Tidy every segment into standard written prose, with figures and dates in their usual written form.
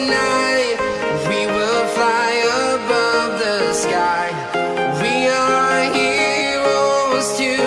tonight. We will fly above the sky. We are heroes tonight.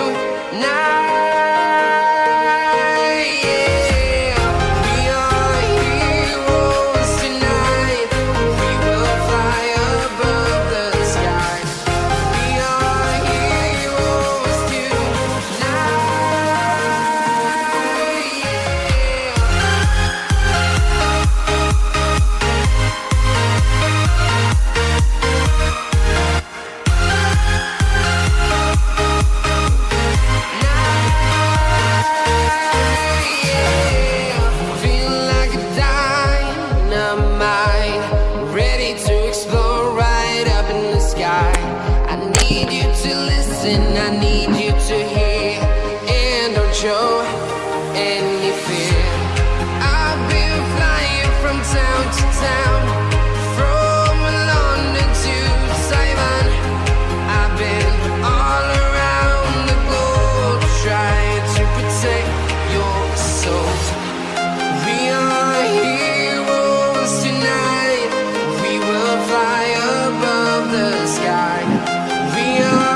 I need you to hear and don't show any fear. I've been flying from town to town, from London to Taiwan. I've been all around the globe trying to protect your soul. We are heroes tonight. We will fly above the sky. We are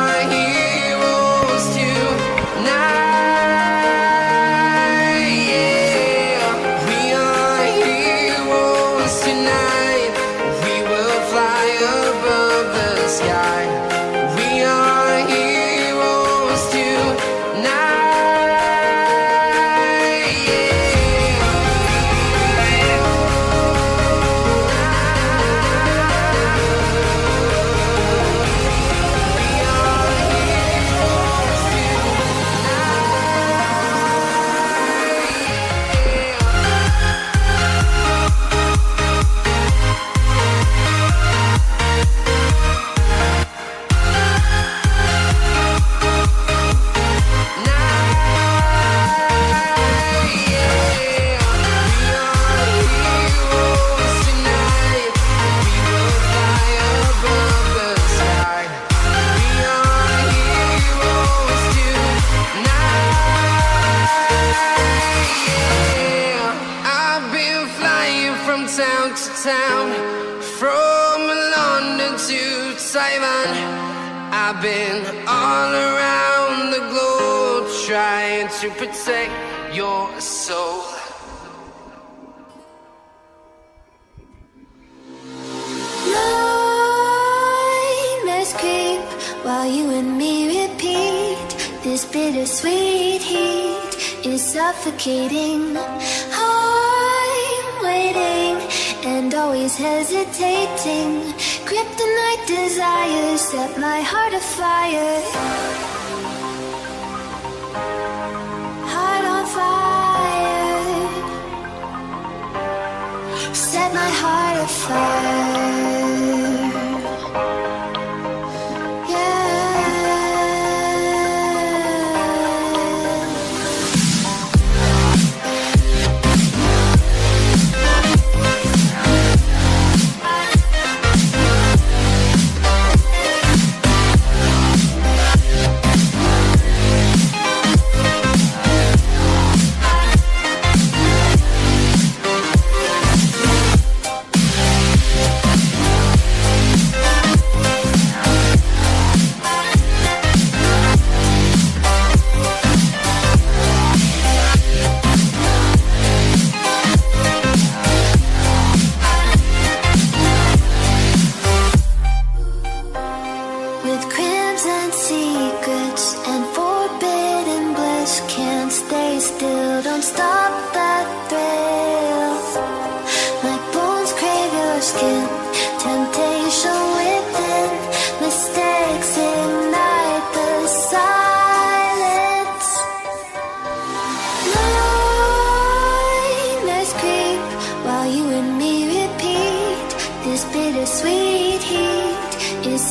town to town, from London to Taiwan. I've been all around the globe trying to protect your soul. Nightmares creep while you and me repeat. This bittersweet heat is suffocating. I'm waiting and always hesitating. Kryptonite desires set my heart afire. Heart on fire. Set my heart afire.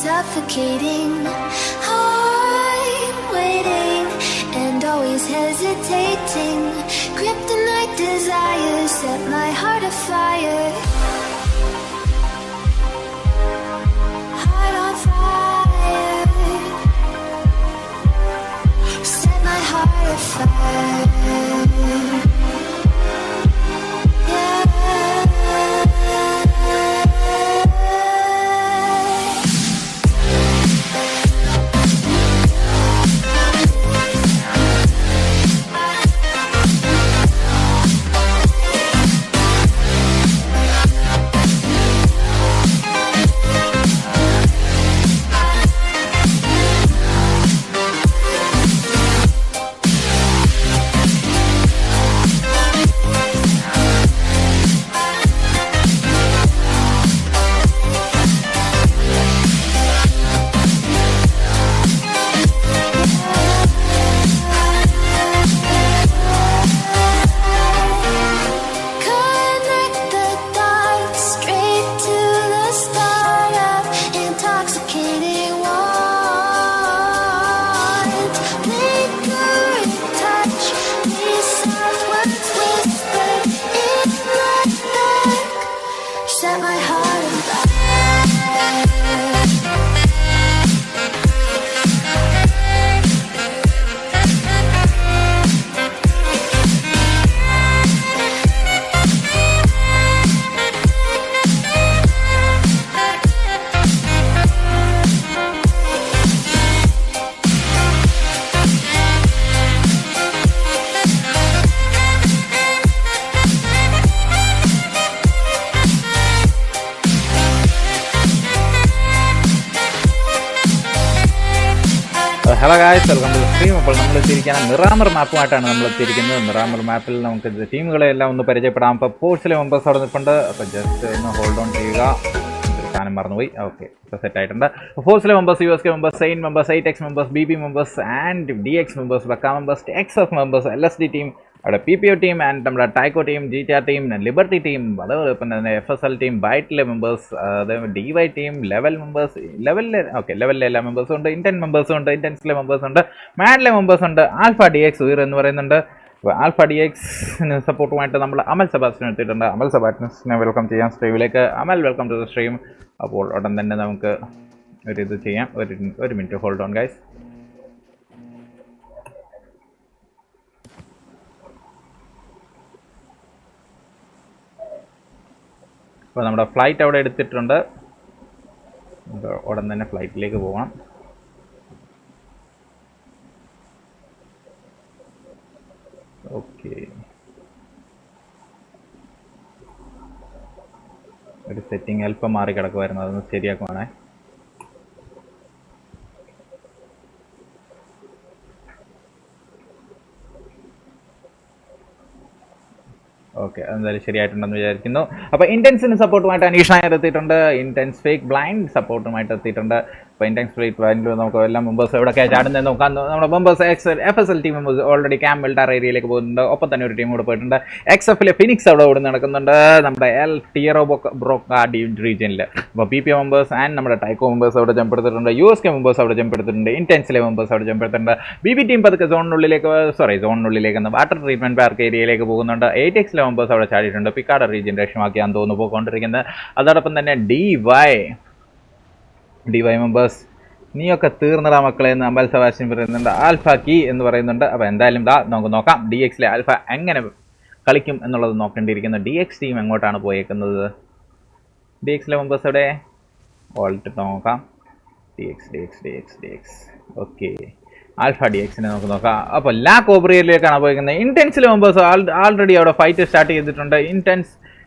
Suffocating, I'm waiting and always hesitating. Kryptonite desires set my heart afire. Heart on fire. Set my heart afire. Yeah. set my heart on fire. Hello guys, welcome to stream. അപ്പോൾ നമ്മൾ എത്തിയിരിക്കുന്ന Miramar മാപ്പുമായിട്ടാണ് നമ്മൾ എത്തിയിരിക്കുന്നത്. Miramar മാപ്പിൽ നമുക്ക് ടീമുകളെല്ലാം ഒന്ന് പരിചയപ്പെടാം. അപ്പോൾ ഫോഴ്സിലെ members അവിടെ നിൽപ്പുണ്ട്. അപ്പോൾ ജസ്റ്റ് ഒന്ന് ഹോൾഡ് ഓൺ ചെയ്യുക. സാധനം മറന്നുപോയി. ഓക്കെ, ഇപ്പോൾ സെറ്റ് ആയിട്ടുണ്ട്. ഫോഴ്സിലെ മെമ്പേഴ്സ്, USK മെമ്പേഴ്സ്, സെയിൻ members, 8X members, BB members and DX members, ബക്ക members, XF members, LSD team, അവിടെ PPO ടീം ആൻഡ് നമ്മുടെ ടൈക്കോ team, GTR team, liberty team, അതേപോലെ തന്നെ FSL ടീം, ബൈറ്റിലെ മെമ്പേഴ്സ്, അതേപോലെ DY ടീം, ലെവൽ മെമ്പേഴ്സ്, ലെവലിലെ എല്ലാ മെമ്പേഴ്സും ഉണ്ട്. ഇന്റൻ മെമ്പേഴ്സും ഉണ്ട്, ഇന്റൻസിലെ മെമ്പേഴ്സ് ഉണ്ട്, മാഡിലെ മെമ്പേഴ്സ് ഉണ്ട്, ആൽഫ DX എന്ന് പറയുന്നുണ്ട്. അപ്പോൾ ആൽഫ DXന് സപ്പോർട്ടുമായിട്ട് നമ്മൾ അമൽ സെബാസ്റ്റ്യൻ എത്തിയിട്ടുണ്ട്. അമൽ സെബാസ്റ്റ്യനെ വെൽക്കം ചെയ്യാം സ്ട്രീമിലേക്ക്. അമൽ, വെൽക്കം ടു ദ സ്ട്രീം. അപ്പോൾ ഉടൻ തന്നെ നമുക്ക് ഇത് ചെയ്യാം. ഒരു മിനിറ്റ് ഹോൾഡ് ഓൺ ഗൈസ്. അപ്പോൾ നമ്മുടെ ഫ്ലൈറ്റ് അവിടെ എടുത്തിട്ടുണ്ട്. ഉടൻ തന്നെ ഫ്ലൈറ്റിലേക്ക് പോകാം. ഓക്കെ, ഒരു സെറ്റിംഗ് അല്പം മാറി കിടക്കുമായിരുന്നു, അതൊന്ന് ശരിയാക്കുവാണേ. ഓക്കെ, അതെന്തായാലും ശരിയായിട്ടുണ്ടെന്ന് വിചാരിക്കുന്നു. അപ്പോൾ ഇന്റൻസിന് സപ്പോർട്ടുമായിട്ട് അനീഷ് നായർ എത്തിയിട്ടുണ്ട്. ഇന്റൻസ് ഫേക്ക് ബ്ലൈൻഡ് സപ്പോർട്ടുമായിട്ട് എത്തിയിട്ടുണ്ട്. അപ്പോൾ ഇന്റൻസ് ഫേക്ക് ബ്ലൈൻഡിൽ നമുക്ക് എല്ലാ മെമ്പേഴ്സ് എവിടെയൊക്കെയാണ് ചാടുന്നത് നോക്കാം. നമ്മുടെ members FSL team members already camp വെൽട്ടാർ ഏരിയയിലേക്ക് പോകുന്നുണ്ട്. ഒപ്പം തന്നെ ഒരു ടീം കൂടെ പോയിട്ടുണ്ട്. XFലെ ഫിനിക്സ് അവിടെ ഓടി നടക്കുന്നുണ്ട്, നമ്മുടെ ടിയറോ ബ്രോക്ക റീജിയനിൽ. അപ്പോൾ PPO മെമ്പേഴ്സ് ആൻഡ് നമ്മുടെ ടൈക്കോ മെമ്പേഴ്സ് അവിടെ ജമ്പ് എടുത്തിട്ടുണ്ട്. USK മെമ്പേഴ്സ് അവിടെ ജമ്പ് എടുത്തിട്ടുണ്ട്. ഇന്റൻസിലെ മെമ്പേഴ്സ് അവിടെ ജമ്പ് എടുത്തിട്ടുണ്ട്. BB ടീം പതുക്കെ സോണിനുള്ളിലേക്ക് വാട്ടർ ട്രീറ്റ്മെന്റ് പാർക്ക് ഏരിയയിലേക്ക് പോകുന്നുണ്ട്. 8Xലെ മെമ്പേഴ്സ് അവിടെ ചാടിയിട്ടുണ്ട്. പിക്കാട് റീജിയൻ ലക്ഷ്യമാക്കിയാന്ന് തോന്നുന്നു പോയിക്കൊണ്ടിരിക്കുന്നത്. അതോടൊപ്പം തന്നെ DY മെമ്പേഴ്സ്, നീയൊക്കെ തീർന്നടാ മക്കളെ എന്ന് അമൽ സെബാസ്റ്റ്യൻ പറയുന്നുണ്ട്. ആൽഫ കീ എന്ന് പറയുന്നുണ്ട്. അപ്പോൾ എന്തായാലും നമുക്ക് നോക്കാം DXലെ ആൽഫ എങ്ങനെ കളിക്കും എന്നുള്ളത് നോക്കേണ്ടിയിരിക്കുന്നു. DX ടീം എങ്ങോട്ടാണ് പോയേക്കുന്നത്? DXലെ മെമ്പേഴ്സ് അവിടെ ഓൾട്ട് നോക്കാം. DX. ഓക്കെ, ആൽഫ DXനെ നമുക്ക് നോക്കാം. അപ്പോൾ ലാക്ക് ഓബ്രിയയിലേക്കാണ് പോയിരിക്കുന്നത്. ഇന്റൻസിലെ മെമ്പേഴ്സ് ആൾറെഡി അവിടെ ഫൈറ്റ് സ്റ്റാർട്ട് ചെയ്തിട്ടുണ്ട്.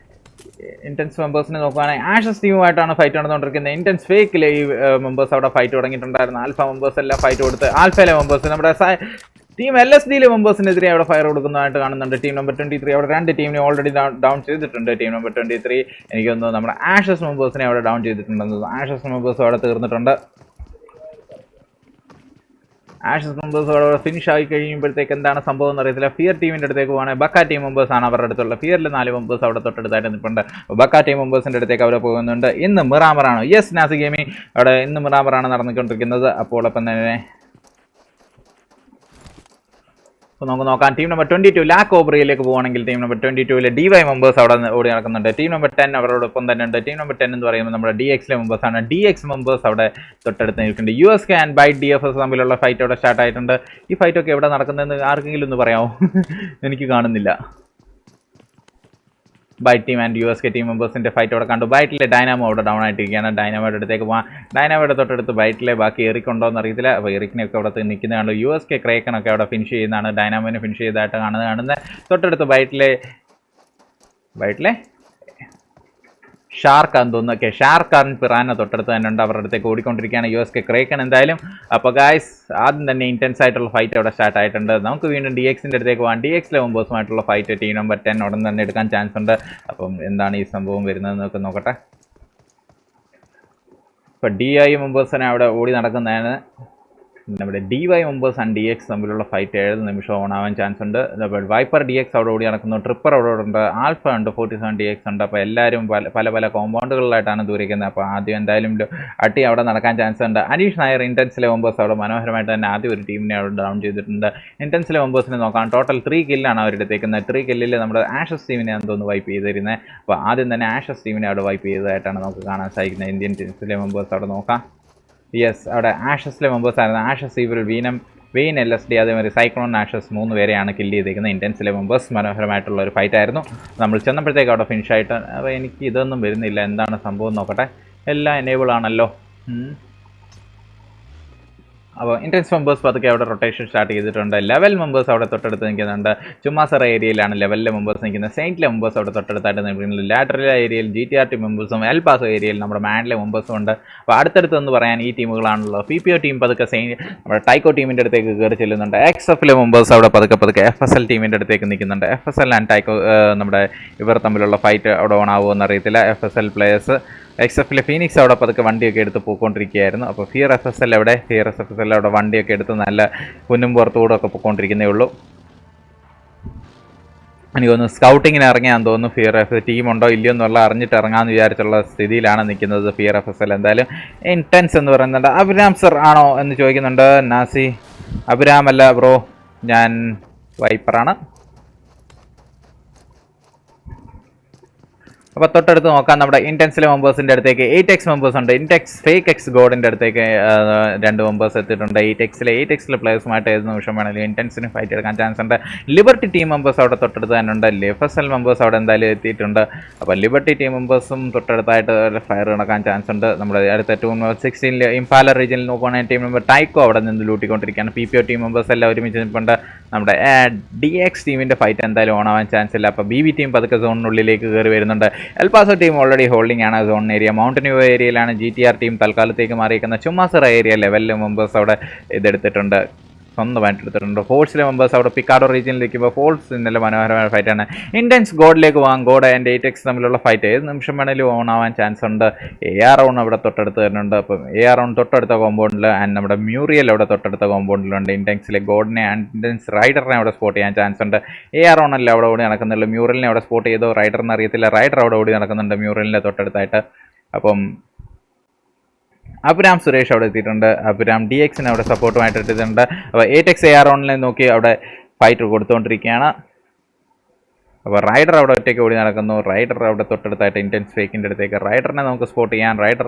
ഇന്റൻസ് മെമ്പേഴ്സിനെ നോക്കുകയാണെങ്കിൽ ആഷസ് ടീമുമായിട്ടാണ് ഫൈറ്റ് നടന്നുകൊണ്ടിരിക്കുന്നത്. ഇന്റൻസ് ഫേക്കിലെ ഈ മെമ്പേഴ്സ് അവിടെ ഫൈറ്റ് തുടങ്ങിയിട്ടുണ്ടായിരുന്നു. ആൽഫ മെമ്പേഴ്സ് എല്ലാം ഫൈറ്റ് കൊടുത്ത് ആൽഫയിലെ മെമ്പേഴ്സ് നമ്മുടെ ടീം LSDയിലെ മെമ്പേഴ്സിനെതിരെ അവിടെ ഫയർ കൊടുക്കുന്നതായിട്ട് കാണുന്നുണ്ട്. ടീം നമ്പർ 23 അവിടെ 2 ടീമിനെ ഓൾറെഡി ഡൗൺ ചെയ്തിട്ടുണ്ട്. ടീം നമ്പർ 23 എനിക്ക് തോന്നുന്നു നമ്മുടെ ആഷസ് മെമ്പേഴ്സിനെ അവിടെ ഡൗൺ ചെയ്തിട്ടുണ്ടെന്ന്. ആഷസ് മെമ്പേഴ്സ് അവിടെ തീർന്നിട്ടുണ്ട്. ആഷസ് മെമ്പേഴ്സ് അവിടെ ഫിനിഷ് ആയി കഴിയുമ്പോഴത്തേക്ക് എന്താണ് സംഭവം എന്ന് അറിയത്തില്ല. ഫിയർ ടീമിൻ്റെ അടുത്തേക്ക് പോകണമെങ്കിൽ ബക്ക ടീം മെമ്പേഴ്സ് ആണ് അവരുടെ അടുത്തുള്ള. ഫിയറിൽ 4 മെമ്പേഴ്സ് അവിടെ തൊട്ടടുത്തായിട്ട് നിൽപ്പുണ്ട്. ബക്ക ടീം മെമ്പേഴ്സിൻ്റെ അടുത്തേക്ക് അവർ പോകുന്നുണ്ട്. ഇന്ന് മിറാമറാണ്. യെസ് നാസി ഗെയിമിംഗ് അവിടെ ഇന്ന് മിറാമറാണ് നടന്നുകൊണ്ടിരിക്കുന്നത്. അപ്പോൾ ഒപ്പം തന്നെ അപ്പോൾ നമുക്ക് നോക്കാം. ടീം നമ്പർ 22 ലാക്ക് ഓബ്രിയയിലേക്ക് പോകുകയാണെങ്കിൽ ടീം നമ്പർ 22ലെ DY മെമ്പേഴ്സ് അവിടെ ഓടി നടക്കുന്നുണ്ട്. ടീം നമ്പർ 10 അവരോടൊപ്പം തന്നെ ഉണ്ട്. ടീം നമ്പർ 10 എന്ന് പറയുമ്പോൾ നമ്മുടെ DXലെ മെമ്പേഴ്സാണ്. DX മെമ്പേഴ്സ് അവിടെ തൊട്ടടുത്ത് നിൽക്കുന്നുണ്ട്. USK ആൻഡ് ബൈറ്റ് DFS തമ്മിലുള്ള ഫൈറ്റ് അവിടെ സ്റ്റാർട്ട് ആയിട്ടുണ്ട്. ഈ ഫൈറ്റൊക്കെ എവിടെ നടക്കുന്നതെന്ന് ആർക്കെങ്കിലും ഒന്ന് പറയാമോ? എനിക്ക് കാണുന്നില്ല. Byte team and USK team മെമ്പേഴ്സിൻ്റെ ഫൈറ്റ് അവിടെ കണ്ടു. ബൈറ്റിലെ ഡൈനാമോ അവിടെ ഡൗൺ ആയിട്ടിരിക്കുകയാണ്. ഡൈനാമോയുടെ അടുത്തേക്ക് പോകാം. ഡൈനാമോയുടെ തൊട്ടടുത്ത് ബൈറ്റിലെ ബാക്കി എറിക്കുണ്ടോ എന്ന് അറിയത്തില്ല. അപ്പോൾ എറിക്കിനൊക്കെ അവിടെ നിൽക്കുന്നതാണ്. USK ക്രേക്കനൊക്കെ അവിടെ ഫിനിഷ് ചെയ്യുന്നതാണ്. ഡൈനാമോനെ ഫിനിഷ് ചെയ്തതായിട്ട് കാണുന്നത്. തൊട്ടടുത്ത് ബൈറ്റിലെ ഷാർക്കാന്ന് തോന്നുന്നു. ഷാർക്കാരൻ പിറാന തൊട്ടടുത്ത് തന്നെ ഉണ്ട്. അവരുടെ അടുത്തേക്ക് ഓടിക്കൊണ്ടിരിക്കുകയാണ് USK ക്രേക്കൻ എന്തായാലും. അപ്പോൾ ഗായ്സ് ആദ്യം തന്നെ ഇൻറ്റൻസ് ആയിട്ടുള്ള ഫൈറ്റ് അവിടെ സ്റ്റാർട്ട് ആയിട്ടുണ്ട്. നമുക്ക് വീണ്ടും DXൻ്റെ അടുത്തേക്ക് പോകാം. DXലെ മെമ്പേഴ്സുമായിട്ടുള്ള ഫൈറ്റ് ടീം നമ്പർ 10 ഉടൻ തന്നെ എടുക്കാൻ ചാൻസ് ഉണ്ട്. അപ്പം എന്താണ് ഈ സംഭവം വരുന്നത് നോക്കട്ടെ. ഇപ്പോൾ DI മെമ്പേഴ്സിനെ അവിടെ ഓടി നടക്കുന്നതാണ്. നമ്മുടെ DY മെമ്പേഴ്സ് ആൻഡ് DX തമ്മിലുള്ള ഫൈറ്റ് 7 നിമിഷം ഓണാവാൻ ചാൻസ് ഉണ്ട്. വൈപ്പർ DX അവിടെ ഓടി നടക്കുന്നു, ട്രിപ്പർ അവിടെ ഉണ്ട്, ആൽഫ ഉണ്ട്, 47 DX ഉണ്ട്. അപ്പോൾ എല്ലാവരും പല പല കോമ്പൗണ്ടുകളിലായിട്ടാണ് ദൂരിക്കുന്നത്. അപ്പോൾ ആദ്യം എന്തായാലും അടി അവിടെ നടക്കാൻ ചാൻസ് ഉണ്ട്. അനീഷ് നായർ ഇൻറ്റൻസിലെ മെമ്പേഴ്സ് അവിടെ മനോഹരമായിട്ട് തന്നെ ആദ്യം ഒരു ടീമിനെ അവിടെ ഡൗൺ ചെയ്തിട്ടുണ്ട്. ഇൻറ്റൻസിലെ മെമ്പേഴ്സിനെ നോക്കാം, ടോട്ടൽ 3 കില്ലാണ് അവരെടുത്തേക്കുന്നത്. 3 കില്ലിൽ നമ്മുടെ ആഷസ് ടീമിനെ എന്തോന്ന് വൈപ്പ് ചെയ്തിരുന്നത്. അപ്പോൾ ആദ്യം തന്നെ ആഷസ് ടീമിനെ അവിടെ വൈപ്പ് ചെയ്തതായിട്ടാണ് നമുക്ക് കാണാൻ സാധിക്കുന്നത്. ഇന്ത്യൻ ടീംസിലെ മെമ്പേഴ്സ് അവിടെ നോക്കാം. യെസ്, അവിടെ ആഷസിലെ മെമ്പേഴ്സ് ആയിരുന്നു. ആഷസ് ഇവർ വെയിൻ LSD അതേമാതിരി സൈക്ലോൺ ആഷസ് 3 പേരെയാണ് കില്ല് ചെയ്തേക്കുന്നത്. ഇൻറ്റൻസിലെ മെമ്പേഴ്സ് മനോഹരമായിട്ടുള്ള ഒരു ഫൈറ്റ് ആയിരുന്നു. നമ്മൾ ചെന്നപ്പോഴത്തേക്ക് അവിടെ ഫിനിഷായിട്ട്. അപ്പോൾ എനിക്ക് ഇതൊന്നും വരുന്നില്ല, എന്താണ് സംഭവം നോക്കട്ടെ. എല്ലാം എനേബിൾ ആണല്ലോ. അപ്പോൾ ഇൻറ്റൻസ് മെമ്പേഴ്സ് പതുക്കെ അവിടെ റൊട്ടേഷൻ സ്റ്റാർട്ട് ചെയ്തിട്ടുണ്ട്. ലെവൽ മെമ്പേഴ്സ് അവിടെ തൊട്ടടുത്ത് നിൽക്കുന്നുണ്ട്. ചുമ്മാസറ ഏരിയയിലാണ് ലെവലിലെ മെമ്പേഴ്സ് നിൽക്കുന്നത്. സെയിൻറ്റിലെ മെമ്പേഴ്സ് അവിടെ തൊട്ടടുത്തായിട്ട് നിൽക്കുന്നത്. ലാറ്ററൽ ഏരിയയിൽ GTRT മെമ്പേഴ്സും എൽ പാസോ ഏരിയയിൽ നമ്മുടെ മാൻഡിലെ മെമ്പേഴ്സും ഉണ്ട്. അപ്പോൾ അടുത്തടുത്തെന്ന് പറയാൻ ഈ ടീമുകളാണല്ലോ. PPO ടീം പതുക്കെ നമ്മുടെ ടൈക്കോ ടീമിൻ്റെ അടുത്തേക്ക് കയറി ചെല്ലുന്നുണ്ട്. XFലെ മെമ്പേഴ്സ് അവിടെ പതുക്കെ FSL ടീമിൻ്റെ അടുത്തേക്ക് നിൽക്കുന്നുണ്ട്. FSL ആൻഡ് ടൈക്കോ നമ്മുടെ ഇവർ തമ്മിലുള്ള ഫൈറ്റ് അവിടെ ഓണാവുമോ എന്നറിയത്തില്ല. FSL പ്ലേയേഴ്സ് XFലെ ഫീനിക്സ് അവിടെ പതുക്കെ വണ്ടിയൊക്കെ എടുത്ത് പോയിക്കൊണ്ടിരിക്കുകയായിരുന്നു. അപ്പോൾ ഫിയർ FSL അവിടെ വണ്ടിയൊക്കെ എടുത്ത് നല്ല കുന്നും പുറത്തുകൂടെ ഒക്കെ പോയിക്കൊണ്ടിരിക്കുന്നേ ഉള്ളൂ. എനിക്ക് തോന്നുന്നു സ്കൗട്ടിങ്ങിന് ഇറങ്ങിയാന്ന് തോന്നുന്നു. ഫിയർ ടീമുണ്ടോ ഇല്ലയോ എന്നുള്ള അറിഞ്ഞിട്ട് ഇറങ്ങാമെന്ന് വിചാരിച്ചുള്ള സ്ഥിതിയിലാണ് നിൽക്കുന്നത് ഫിയർ FSL. എന്തായാലും ഇൻറ്റൻസ് എന്ന് പറയുന്നുണ്ട്. അഭിരാം സർ ആണോ എന്ന് ചോദിക്കുന്നുണ്ട് നാസി. അഭിരാം അല്ല ബ്രോ, ഞാൻ വൈപ്പറാണ്. അപ്പോൾ തൊട്ടടുത്ത് നോക്കാം, നമ്മുടെ ഇൻറ്റൻസിലെ മെമ്പേഴ്സിൻ്റെ അടുത്തേക്ക് 8X മെമ്പേഴ്സ് ഉണ്ട്. ഫേക്ക് എക്സ് ഗോഡിൻ്റെ അടുത്തേക്ക് 2 മെമ്പേഴ്സ് എത്തിയിട്ടുണ്ട്. 8Xലെ പ്ലേയേഴ്സുമായിട്ട് ഏത് നിമിഷം വേണമെങ്കിലും ഇൻറ്റൻസിന് ഫൈറ്റ് എടുക്കാൻ ചാൻസ് ഉണ്ട്. ലിബർട്ടി ടീം മെമ്പേഴ്സ് അവിടെ തൊട്ടടുത്ത് തന്നെ ഉണ്ട്. FSL മെമ്പേഴ്സ് അവിടെ എന്തായാലും എത്തിയിട്ടുണ്ട്. അപ്പോൾ ലിബർട്ടി ടീം മെമ്പേഴ്സും തൊട്ടടുത്തായിട്ട് ഫയർ നടക്കാൻ ചാൻസ് ഉണ്ട്. നമ്മുടെ അടുത്ത 216 ഇംഫാല റീജിയനിൽ നോക്കുകയാണെങ്കിൽ ടീം മെമ്പർ ടൈക്കോ അവിടെ നിന്ന് ലൂട്ടിക്കൊണ്ടിരിക്കുകയാണ്. PPO ടീം മെമ്പേഴ്സ് എല്ലാം ഒരുമിച്ച് നിൽപ്പുണ്ട്. നമ്മുടെ DX ടീമിൻ്റെ ഫൈറ്റ് എന്തായാലും ഓണാവാൻ ചാൻസ് ഇല്ല. അപ്പോൾ BB ടീം പതുക്കെ സോണിനുള്ളിലേക്ക് കയറി വരുന്നുണ്ട്. L Passoa team already holding ആണ് സോൺ ഏരിയ. മൗണ്ടൻ വ്യൂ ഏരിയയിലാണ് GTR ടീം തൽക്കാലത്തേക്ക് മാറിയിരിക്കുന്നത്. ചുമ്മാസറ ഏരിയ ലെവലിലെ മെമ്പേഴ്സ് അവിടെ ഇതെടുത്തിട്ടുണ്ട്, സ്വന്തമായിട്ട് എടുത്തിട്ടുണ്ട്. ഫോഴ്സിലെ മെമ്പേഴ്സ് അവിടെ പിക്കാഡോ റീജിയനിൽ നിൽക്കുമ്പോൾ ഫോഴ്സ് ഇന്നലെ മനോഹരമായ ഫൈറ്റാണ്. ഇൻറ്റൻസ് ഗോഡിലേക്ക് പോകാം. ഗോഡ് ആൻഡ് 8X തമ്മിലുള്ള ഫൈറ്റ് ഏത് നിമിഷം വേണമെങ്കിലും ഓൺ ആവാൻ ചാൻസ് ഉണ്ട്. AR റൗണ്ട് അവിടെ തൊട്ടടുത്ത് തരുന്നുണ്ട്. അപ്പം AR റൗണ്ട് തൊട്ടടുത്ത കോമ്പൗണ്ടിൽ ആൻഡ് നമ്മുടെ മ്യൂറിയൽ അവിടെ തൊട്ടടുത്ത കോമ്പൗണ്ടിലുണ്ട്. ഇൻറ്റൻസിലെ ഗോഡിനെ ആൻഡ് ഇൻറ്റൻസ് റൈഡറിനെ അവിടെ സ്പോട്ട് ചെയ്യാൻ ചാൻസ് ഉണ്ട്. AR റൗണ്ടല്ലേ അവിടെ ഓടി നടക്കുന്നുള്ളൂ. മ്യൂറലിനെ അവിടെ സ്പോട്ട് ചെയ്തോ റൈഡറിന് അറിയത്തില്ല. റൈഡർ അവിടെ ഓടി നടക്കുന്നുണ്ട് മ്യൂറലിൻ്റെ തൊട്ടടുത്തായിട്ട്. അപ്പം അഭിരാം സുരേഷ് അവിടെ എത്തിയിട്ടുണ്ട്. അഭിരാം DXനെ അവിടെ സപ്പോർട്ടുമായിട്ട് എത്തിയിട്ടുണ്ട്. അപ്പോൾ 8X AR ഓൺലൈൻ നോക്കി അവിടെ ഫൈറ്റ് കൊടുത്തുകൊണ്ടിരിക്കുകയാണ്. അപ്പോൾ റൈഡർ അവിടെ ഒറ്റയ്ക്ക് ഓടി നടക്കുന്നു. റൈഡർ അവിടെ തൊട്ടടുത്തായിട്ട് ഇൻറ്റൻസ് ഫേക്കിൻ്റെ അടുത്തേക്ക് റൈഡറിനെ നമുക്ക് സ്പോട്ട് ചെയ്യാൻ. റൈഡർ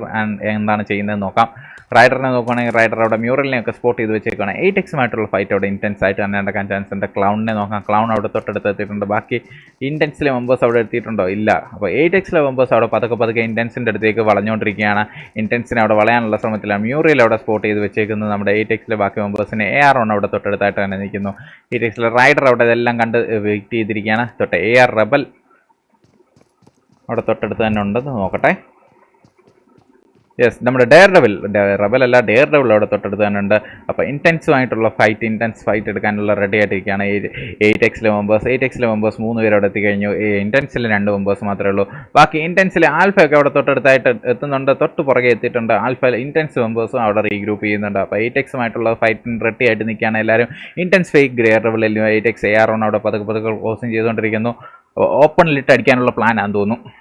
എന്താണ് ചെയ്യുന്നത് നോക്കാം. റൈഡറിനെ നോക്കുകയാണെങ്കിൽ റൈഡർ അവിടെ മ്യൂറലിനെയൊക്കെ സ്പോട്ട് ചെയ്ത് വെച്ചേക്കാണ്. 8Xുമായിട്ടുള്ള ഫൈറ്റ് അവിടെ ഇൻറ്റൻസ് ആയിട്ട് തന്നെ നടക്കാൻ ചാൻസ് ഉണ്ട്. ക്ലൗണിനെ നോക്കാം. ക്ലൗൺ അവിടെ തൊട്ടടുത്ത് എത്തിയിട്ടുണ്ട്. ബാക്കി ഇൻറ്റൻസിലെ മെമ്പേഴ്സ് അവിടെ എത്തിയിട്ടുണ്ടോ? ഇല്ല. അപ്പോൾ 8Xലെ മെമ്പേഴ്സ് അവിടെ പതുക്കെ ഇൻറ്റൻസിൻ്റെ അടുത്തേക്ക് വളഞ്ഞുകൊണ്ടിരിക്കുകയാണ്. ഇൻറ്റൻസിനെ അവിടെ വളയാനുള്ള ശ്രമത്തിലാണ്. മ്യൂറിയൽ അവിടെ സ്പോട്ട് ചെയ്ത് വെച്ചേക്കുന്നത്. നമ്മുടെ 8Xലെ ബാക്കി മെമ്പേഴ്സിനെ AR അവിടെ തൊട്ടടുത്തായിട്ട് തന്നെ നിൽക്കുന്നു. 8Xലെ റൈഡർ അവിടെ ഇതെല്ലാം കണ്ട് വെയിറ്റ് ചെയ്തിരിക്കുകയാണ്. AR റബൽ അവിടെ തൊട്ടടുത്ത് തന്നെ ഉണ്ടെന്ന് നോക്കട്ടെ. യെസ്, നമ്മുടെ റബൽ അല്ല ഡെയർ ഡെവിൾ അവിടെ തൊട്ടടുത്ത് തന്നെ ഉണ്ട്. അപ്പോൾ ഇൻറ്റൻസ് ഫൈറ്റ് എടുക്കാനുള്ള റെഡി ആയിട്ടിരിക്കുകയാണ് 8Xലെ മെമ്പേഴ്സ്. 8Xലെ മെമ്പേഴ്സ് 3 പേര് അവിടെ എത്തിക്കഴിഞ്ഞു. ഇൻറ്റൻസിലെ 2 മെമ്പേഴ്സ് മാത്രമേ ഉള്ളൂ. ബാക്കി ഇൻറ്റൻസിലെ ആൽഫയൊക്കെ അവിടെ തൊട്ടടുത്തായിട്ട് എത്തുന്നുണ്ട്. തൊട്ട് പുറകെ എത്തിയിട്ടുണ്ട്. ഇൻറ്റൻസ് മെമ്പേഴ്സും അവിടെ റീഗ്രൂപ്പ് ചെയ്യുന്നുണ്ട്. അപ്പോൾ 8Xുമായിട്ടുള്ള ഫൈറ്റിന് റെഡി ആയിട്ട് നിൽക്കുകയാണ് എല്ലാവരും. ഇൻറ്റൻസ് ഫേക്ക് ഡെയർ ഡെവിളിലും 8X AR അവിടെ പതുക്കെ ക്രോസിങ് ചെയ്തുകൊണ്ടിരിക്കുന്നു. ഓപ്പണിലിട്ട് അടിക്കാനുള്ള പ്ലാനാണെന്ന് തോന്നുന്നു.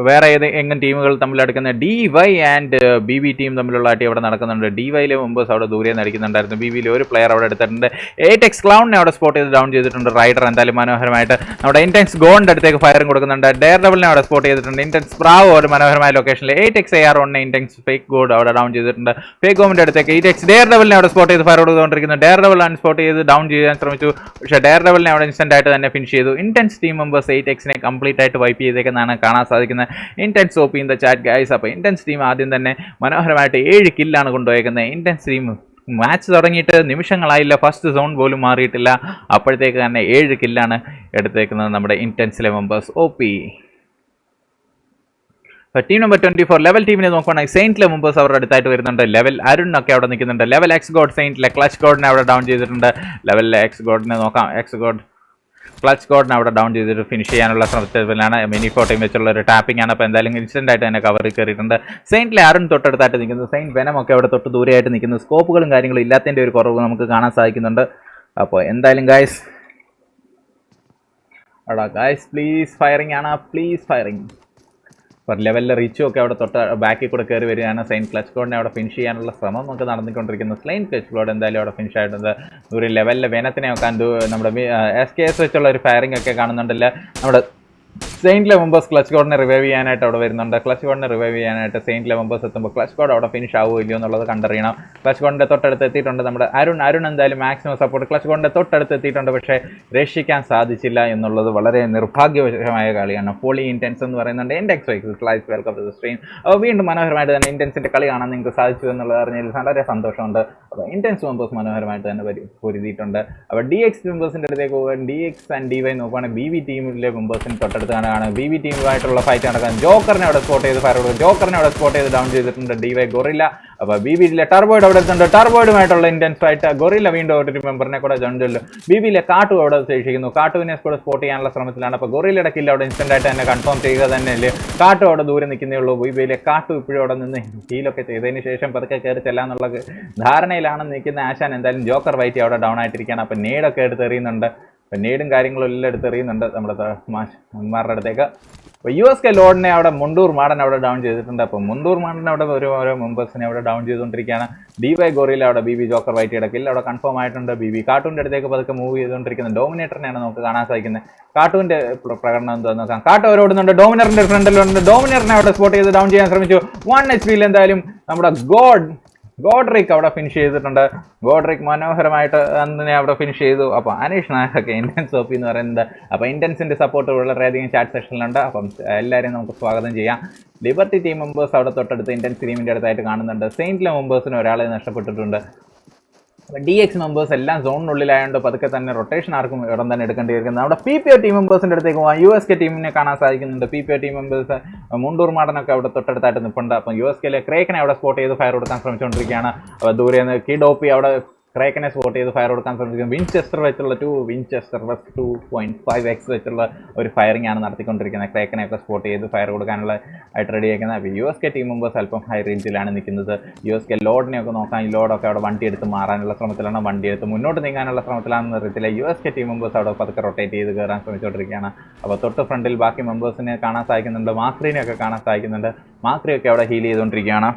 വേറെ എങ്ങനെ ടീമുകൾ തമ്മിൽ അടുക്കുന്ന DY ആൻഡ് BB ടീം തമ്മിലുള്ള അടി അവിടെ നടക്കുന്നുണ്ട്. DYയിലെ മെമ്പേഴ്സ് അവിടെ ദൂരെ നിന്ന് അടിക്കുന്നുണ്ടായിരുന്നു. BBയിലെ ഒരു പ്ലെയർ അവിടെ എടുത്തിട്ടുണ്ട്. 8X ക്ലൗണിനെ അവിടെ സ്പോട്ട് ചെയ്ത് ഡൗൺ ചെയ്തിട്ടുണ്ട്. റൈഡർ എന്തായാലും മനോഹരമായിട്ട് നമ്മുടെ ഇൻറ്റൻസ് ഗോണിൻ്റെ അടുത്തേക്ക് ഫയറും കൊടുക്കുന്നുണ്ട്. ഡെയർ ഡെവിളിനെ അവിടെ സ്പോട്ട് ചെയ്തിട്ടുണ്ട്. ഇൻറ്റൻസ് ബ്രാവോ ഒരു മനോഹരമായ ലൊക്കേഷനിൽ 8X AR intense fake God അവിടെ ഡൗൺ ചെയ്തിട്ടുണ്ട്. ഫേക്ക് ഗോമിൻ്റെ അടുത്തേക്ക് 8X ഡെയർ ഡെവിളിനെ അവിടെ സ്പോട്ട് ചെയ്ത് ഫയർ കൊടുത്തുകൊണ്ടിരിക്കുന്നു. ഡെയർ ഡെവിൾ സ്പോട്ട് ചെയ്ത് ഡൗൺ ചെയ്യാൻ ശ്രമിച്ചു. പക്ഷേ ഡെയർ ഡെവിളിനെ അവിടെ ഇൻസ്റ്റന്റ് ആയിട്ട് തന്നെ ഫിനിഷ് ചെയ്തു. ഇൻറ്റൻസ് ടീം മെമ്പേഴ്സ് 8Xനെ കംപ്ലീറ്റ് ആയിട്ട് വൈപ്പ് ചെയ്തേക്കെന്നാണ് കാണാൻ സാധിക്കുന്നത്. Intense OP in the chat guys. അപ്പോൾ ഇൻറ്റൻസ് ടീം ആദ്യം തന്നെ മനോഹരമായിട്ട് 7 കില്ലാണ് കൊണ്ടുപോയേക്കുന്നത്. ഇൻറ്റൻസ് ടീം മാച്ച് തുടങ്ങിയിട്ട് നിമിഷങ്ങളായില്ല, ഫസ്റ്റ് സോൺ പോലും മാറിയിട്ടില്ല. അപ്പോഴത്തേക്ക് തന്നെ 7 കില്ലാണ് എടുത്തേക്കുന്നത് നമ്മുടെ ഇൻറ്റൻസിലെ മെമ്പേഴ്സ് OP. അപ്പോൾ ടീം നമ്പർ 24 ലെവൽ ടീമിനെ നോക്കുകയാണെങ്കിൽ സെയിൻറ്റിലെ മെമ്പേഴ്സ് അവരുടെ അടുത്തായിട്ട് വരുന്നുണ്ട്. ലെവൽ അരുണൊക്കെ അവിടെ നിൽക്കുന്നുണ്ട്. ലെവൽ X ഗോഡ് സെയിൻറ്റിലെ ക്ലച്ച് ഗോഡിനെ അവിടെ ഡൗൺ ചെയ്തിട്ടുണ്ട്. ലെവലിലെ X ഗോഡിനെ നോക്കാം. X ഗോഡ് ക്ലച്ച് കോഡിനെ അവിടെ ഡൗൺ ചെയ്തിട്ട് ഫിനിഷ് ചെയ്യാനുള്ള ശ്രമത്തിലാണ്. മിനി ഫോട്ടോയും വെച്ചുള്ള ഒരു ടാപ്പിംഗ് ആണ്. അപ്പോൾ എന്തായാലും ഇൻസ്റ്റന്റ് ആയിട്ട് തന്നെ കവറിൽ കയറിയിട്ടുണ്ട്. സെയിൻറ്റിലെ അരുൺ തൊട്ടടുത്തായിട്ട് നിൽക്കുന്നു. സെയിൻറ്റ് വെനമൊക്കെ അവിടെ തൊട്ട് ദൂരെയായിട്ട് നിൽക്കുന്നു. സ്കോപ്പുകളും കാര്യങ്ങളും ഇല്ലാത്തതിൻ്റെ ഒരു കുറവ് നമുക്ക് കാണാൻ സാധിക്കുന്നുണ്ട്. അപ്പോൾ എന്തായാലും ഗൈസ് അവിടെ ഗൈസ് പ്ലീസ് ഫയറിംഗ് ആണ്, പ്ലീസ് ഫയറിംഗ്. അപ്പോൾ ലെവലിൽ റിച്ചും ഒക്കെ അവിടെ തൊട്ട് ബാക്കിൽ കൂടെ കയറി വരികയാണ്. സെയിൻറ്റ് ക്ലച്ച് കോഡിനെ അവിടെ ഫിനിഷ് ചെയ്യാനുള്ള ശ്രമം നമുക്ക് നടന്നുകൊണ്ടിരിക്കുന്നു. സെയിൻറ്റ് ക്ലച്ച് കോഡ് എന്തായാലും അവിടെ ഫിനിഷ് ആയിട്ടുണ്ട്. ഒരു ലെവലിലെ വെനത്തിനെ വെക്കാൻ നമ്മുടെ SKS വെച്ചുള്ള ഒരു ഫയറിംഗ് ഒക്കെ കാണുന്നുണ്ടല്ലോ. നമ്മുടെ സെയിൻറ്റിലെ മെമ്പേഴ്സ് ക്ലച്ച് കോഡിനെ റിവൈവ് ചെയ്യാനായിട്ട് അവിടെ വരുന്നുണ്ട്. ക്ലച്ച് കോഡിനെ റിവൈവ് ചെയ്യാനായിട്ട് സെയിൻറ്റിലെ മെമ്പേഴ്സ് എത്തുമ്പോൾ ക്ലച്ച് കോഡ് അവിടെ ഫിനിഷ് ആവുമോ ഇല്ലയോ എന്നുള്ളത് കണ്ടറിയണം. ക്ലച്ച് കോഡിൻ്റെ തൊട്ടടുത്ത് എത്തിയിട്ടുണ്ട് നമ്മുടെ അരുൺ എന്തായാലും മാക്സിമം സപ്പോർട്ട് ക്ലച്ച് കോഡിൻ്റെ തൊട്ടടുത്ത് എത്തിയിട്ടുണ്ട്. പക്ഷേ രക്ഷിക്കാൻ സാധിച്ചില്ല എന്നുള്ളത് വളരെ നിർഭാഗ്യവശമായ കളിയാണ്. പോളി ഇൻറ്റൻസ് എന്ന് പറയുന്നുണ്ട്. Welcome to the stream. അപ്പോൾ വീണ്ടും മനോഹരമായിട്ട് തന്നെ ഇൻറ്റൻസിൻ്റെ കളി കാണാൻ നിങ്ങൾക്ക് സാധിച്ചു എന്നുള്ളത് അറിഞ്ഞതിൽ വളരെ സന്തോഷമുണ്ട്. അപ്പോൾ ഇൻറ്റൻസ് മെമ്പേഴ്സ് മനോഹരമായിട്ട് തന്നെ പൊരുതിയിട്ടുണ്ട്. അപ്പോൾ DX മെമ്പേഴ്സിൻ്റെ അടുത്തേക്ക് പോകാൻ DX ആൻഡ് DY നോക്കുകയാണെങ്കിൽ BB ടീമിലെ മെമ്പേഴ്സിന് തൊട്ടടുത്ത് കാണുകയാണ്. BB ടീമുമായിട്ടുള്ള ഫൈറ്റ് നടക്കാൻ ജോക്കറിനെ അവിടെ സ്പോട്ട് ചെയ്ത് ഫയർ കൊടുക്കും. ജോക്കറിനെ അവിടെ സ്പോട്ട് ചെയ്ത് ഡൗൺ ചെയ്തിട്ടുണ്ട് DY ഗൊറില്ല. അപ്പോൾ BBയിലെ ടർബോയിഡ് അവിടെ എത്തുന്നുണ്ട്. ടർബോയിഡുമായിട്ടുള്ള ഇൻറ്റൻസ് ഫൈറ്റ്. ഗൊറില്ല വീണ്ടും ഒരു മെമ്പറിനെ കൂടെ ജോയിൻ ചെയ്തു. BBയിലെ കാട്ടു അവിടെ ശേഷിക്കുന്നു. കാട്ടുവിനെ കൂടെ സ്പോട്ട് ചെയ്യാനുള്ള ശ്രമത്തിലാണ്. അപ്പോൾ ഗൊറില്ലയുടെ കില്ല് അവിടെ ഇൻസ്റ്റന്റ് ആയിട്ട് തന്നെ കൺഫേം ചെയ്യുക തന്നെയല്ലേ. കാട്ടു അവിടെ ദൂരെ നിൽക്കുന്നേ ഉള്ളൂ. BBയിലെ കാട്ടു ഇപ്പോഴും അവിടെ നിന്ന് ഹീലൊക്കെ ചെയ്തതിന് ശേഷം പതുക്കെ കയറി ചെല്ലാന്നുള്ള ധാരണയിലാണ് നിൽക്കുന്ന ആശാൻ. എന്തായാലും ജോക്കർ വൈറ്റ് അവിടെ ഡൗൺ ആയിട്ടിരിക്കുകയാണ്. അപ്പോൾ നേടൊക്കെ എടുത്ത് എറിയുന്നുണ്ട്. അപ്പോൾ നേടും കാര്യങ്ങളും എല്ലാം എടുത്ത് എറിയുന്നുണ്ട് നമ്മുടെ മാരുടെ അടുത്തേക്ക്. അപ്പോൾ USK ലോഡിനെ അവിടെ മുണ്ടൂർ മാടൻ അവിടെ ഡൗൺ ചെയ്തിട്ടുണ്ട്. അപ്പോൾ മുണ്ടൂർ മാടൻ അവിടെ ഓരോ മെമ്പേഴ്സിനെ അവിടെ ഡൗൺ ചെയ്തുകൊണ്ടിരിക്കുകയാണ്. DY ഗോറിയിൽ അവിടെ BB ജോക്കർ വൈറ്റ് കിടക്കില്ല അവിടെ കൺഫേം ആയിട്ടുണ്ട്. BB കാർട്ടൂണിൻ്റെ അടുത്തേക്ക് പതുക്കെ മൂവ് ചെയ്തുകൊണ്ടിരിക്കുന്നത്. ഡോമിനേറ്ററിനെയാണ് നമുക്ക് കാണാൻ സാധിക്കുന്നത്. കാർട്ടൂണിൻ്റെ പ്രകടനം എന്താണെന്ന് നോക്കാം. കാർട്ടൂ ഓടുന്നുണ്ട്. ഡോമിനറിൻ്റെ ഫ്രണ്ടിലുണ്ട്. ഡോമിനറിനെ അവിടെ സ്പോട്ട് ചെയ്ത് ഡൗൺ ചെയ്യാൻ ശ്രമിച്ചു. 1 HP എന്തായാലും നമ്മുടെ ഗോഡ്രിക്ക് അവിടെ ഫിനിഷ് ചെയ്തിട്ടുണ്ട്. ഗോഡ്രിക്ക് മനോഹരമായിട്ട് അന്നിനെ അവിടെ ഫിനിഷ് ചെയ്തു. അപ്പോൾ അനീഷ് നായക് ഇൻറ്റൻസ് OP എന്ന് പറയുന്നത്. അപ്പോൾ ഇൻറ്റൻസിൻ്റെ സപ്പോർട്ട് വളരെയധികം ചാറ്റ് സെക്ഷനിലുണ്ട്. അപ്പം എല്ലാവരെയും നമുക്ക് സ്വാഗതം ചെയ്യാം. ലിബർട്ടി ടീം മെമ്പേഴ്സ് അവിടെ തൊട്ടടുത്ത് ഇൻറ്റൻസ് ടീമിൻ്റെ അടുത്തായിട്ട് കാണുന്നുണ്ട്. സെയിൻറ്റിലെ മെമ്പേഴ്സിന് ഒരാളെ നഷ്ടപ്പെട്ടിട്ടുണ്ട്. DX മെമ്പേഴ്സ് എല്ലാം സോണിനുള്ളിലായതുകൊണ്ട് പതുക്കെ തന്നെ റൊട്ടേഷൻ ആർക്കും ഇടം തന്നെ എടുക്കേണ്ടി വരുന്നത്. നമ്മുടെ PPO ടീം മെമ്പേഴ്സിൻ്റെ അടുത്തേക്ക് പോകാം. USK ടീമിനെ കാണാൻ സാധിക്കുന്നുണ്ട്. PPO ടീം മെമ്പേഴ്സ് മുണ്ടൂർ മാടനൊക്കെ അവിടെ തൊട്ടടുത്തായിട്ട് നിൽപ്പുണ്ട്. അപ്പം USKയിലെ ക്രേക്കിനെ അവിടെ സ്പോട്ട് ചെയ്ത് ഫയർ കൊടുക്കാൻ ശ്രമിച്ചുകൊണ്ടിരിക്കുകയാണ്. അപ്പോൾ ദൂരെ നിന്ന് കിഡോപ്പി അവിടെ ക്രേക്കിനെ സ്പോട്ട് ചെയ്ത് ഫയർ കൊടുക്കാൻ ശ്രമിക്കുന്നത്. വിൻചെസ്റ്റർ വെച്ചുള്ള വിൻചെസ്റ്റർ 2.5x വെച്ചുള്ള ഒരു ഫയറിംഗ് ആണ് നടത്തിക്കൊണ്ടിരിക്കുന്നത്. ക്രേക്കിനെയൊക്കെ സ്പോട്ട് ചെയ്ത് ഫയർ കൊടുക്കാനുള്ള ആയിട്ട് റെഡിയാക്കുന്നത്. അപ്പോൾ USK ടീം മെമ്പേഴ്സ് അല്പം ഹൈ റേഞ്ചിലാണ് നിൽക്കുന്നത്. USK ലോഡിനെയൊക്കെ നോക്കാൻ ഈ ലോഡൊക്കെ അവിടെ വണ്ടി എടുത്ത് മാറാനുള്ള ശ്രമത്തിലാണ്. വണ്ടി എടുത്ത് മുന്നോട്ട് നീങ്ങാനുള്ള ശ്രമത്തിലാണെന്ന് അറിയത്തില്ല. USK ടീം മെമ്പേഴ്സ് അവിടെ പതുക്കെ റൊട്ടേറ്റ് ചെയ്ത് കയറാൻ ശ്രമിച്ചുകൊണ്ടിരിക്കുകയാണ്. അപ്പോൾ തൊട്ട് ഫ്രണ്ടിൽ ബാക്കി മെമ്പേഴ്സിനെ കാണാൻ സാധിക്കുന്നുണ്ട്. മാക്രീനെയൊക്കെ കാണാൻ സാധിക്കുന്നുണ്ട്. മാക്രിയൊക്കെ അവിടെ ഹീൽ ചെയ്തുകൊണ്ടിരിക്കുകയാണ്.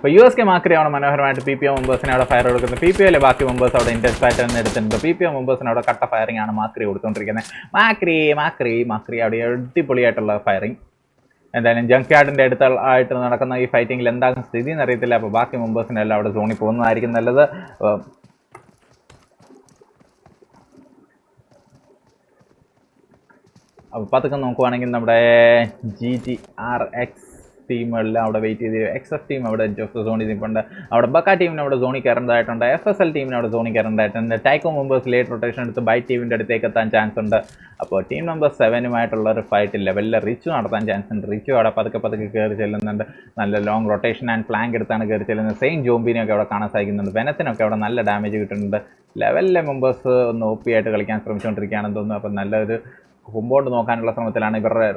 അപ്പോൾ USK മാക്രിയാണ് മനോഹരമായിട്ട് PPO മെമ്പേഴ്സിനെ അവിടെ ഫയർ കൊടുക്കുന്നത്. PPOയിലെ ബാക്കി മെമ്പേഴ്സ് അവിടെ ഇൻറ്റൻസ് ആയിട്ട് തന്നെ എടുത്തിട്ടുണ്ട്. PPO മെമ്പേഴ്സിന് അവിടെ കട്ട ഫയറിംഗ് ആണ് മാക്രി കൊടുത്തുകൊണ്ടിരിക്കുന്നത്. മാക്രി അവിടെ അടിപൊളിയായിട്ടുള്ള ഫയറിംഗ്. എന്തായാലും ജങ്ക് യാർഡിൻ്റെ ആയിട്ട് നടക്കുന്ന ഈ ഫൈറ്റിങ്ങിൽ എന്താകും സ്ഥിതി എന്നറിയത്തില്ല. അപ്പോൾ ബാക്കി മെമ്പേഴ്സിനെല്ലാം അവിടെ സോണിൽ പോകുന്നതായിരിക്കും നല്ലത്. അപ്പോൾ പതുക്കെ നോക്കുവാണെങ്കിൽ നമ്മുടെ GTRX ടീമെല്ലാം അവിടെ വെയിറ്റ് ചെയ്ത് XF ടീം അവിടെ സോണിൽ നിൽപ്പുണ്ട്. അവിടെ ബക്ക ടീമിന് അവിടെ സോണിൽ കയറേണ്ടതായിട്ടുണ്ട്. FSL ടീമിന് അവിടെ സോണിൽ കയറേണ്ടതായിട്ടുണ്ട്. ടൈക്കോ മെമ്പേഴ്സ് ലേറ്റ് റൊട്ടേഷൻ എടുത്ത് ബൈറ്റ് ടീമിൻ്റെ അടുത്തേക്ക് എത്താൻ ചാൻസ് ഉണ്ട്. അപ്പോൾ ടീം നമ്പർ 7 ഒരു ഫൈറ്റ് ലെവലിൽ റിച്ചു നടത്താൻ ചാൻസ് ഉണ്ട്. റിച്ചു അവിടെ പതുക്കെ കയറി ചെല്ലുന്നുണ്ട്. നല്ല ലോങ് റൊട്ടേഷൻ ആൻഡ് ഫ്ലാങ്ക് എടുത്താണ് കയറി ചെല്ലുന്നത്. സെയിം ജോംബിനെയൊക്കെ അവിടെ കാണാൻ സാധിക്കുന്നുണ്ട്. വെനത്തിനൊക്കെ അവിടെ നല്ല ഡാമേജ് കിട്ടുന്നുണ്ട്. ലെവലിലെ മെമ്പേഴ്സ് ഒന്ന് OP ആയിട്ട് കളിക്കാൻ ശ്രമിച്ചുകൊണ്ടിരിക്കുകയാണെന്ന് തോന്നുന്നു. അപ്പോൾ നല്ലൊരു മുമ്പോട്ട് നോക്കാനുള്ള ശ്രമത്തിലാണ് ഇവരുടെ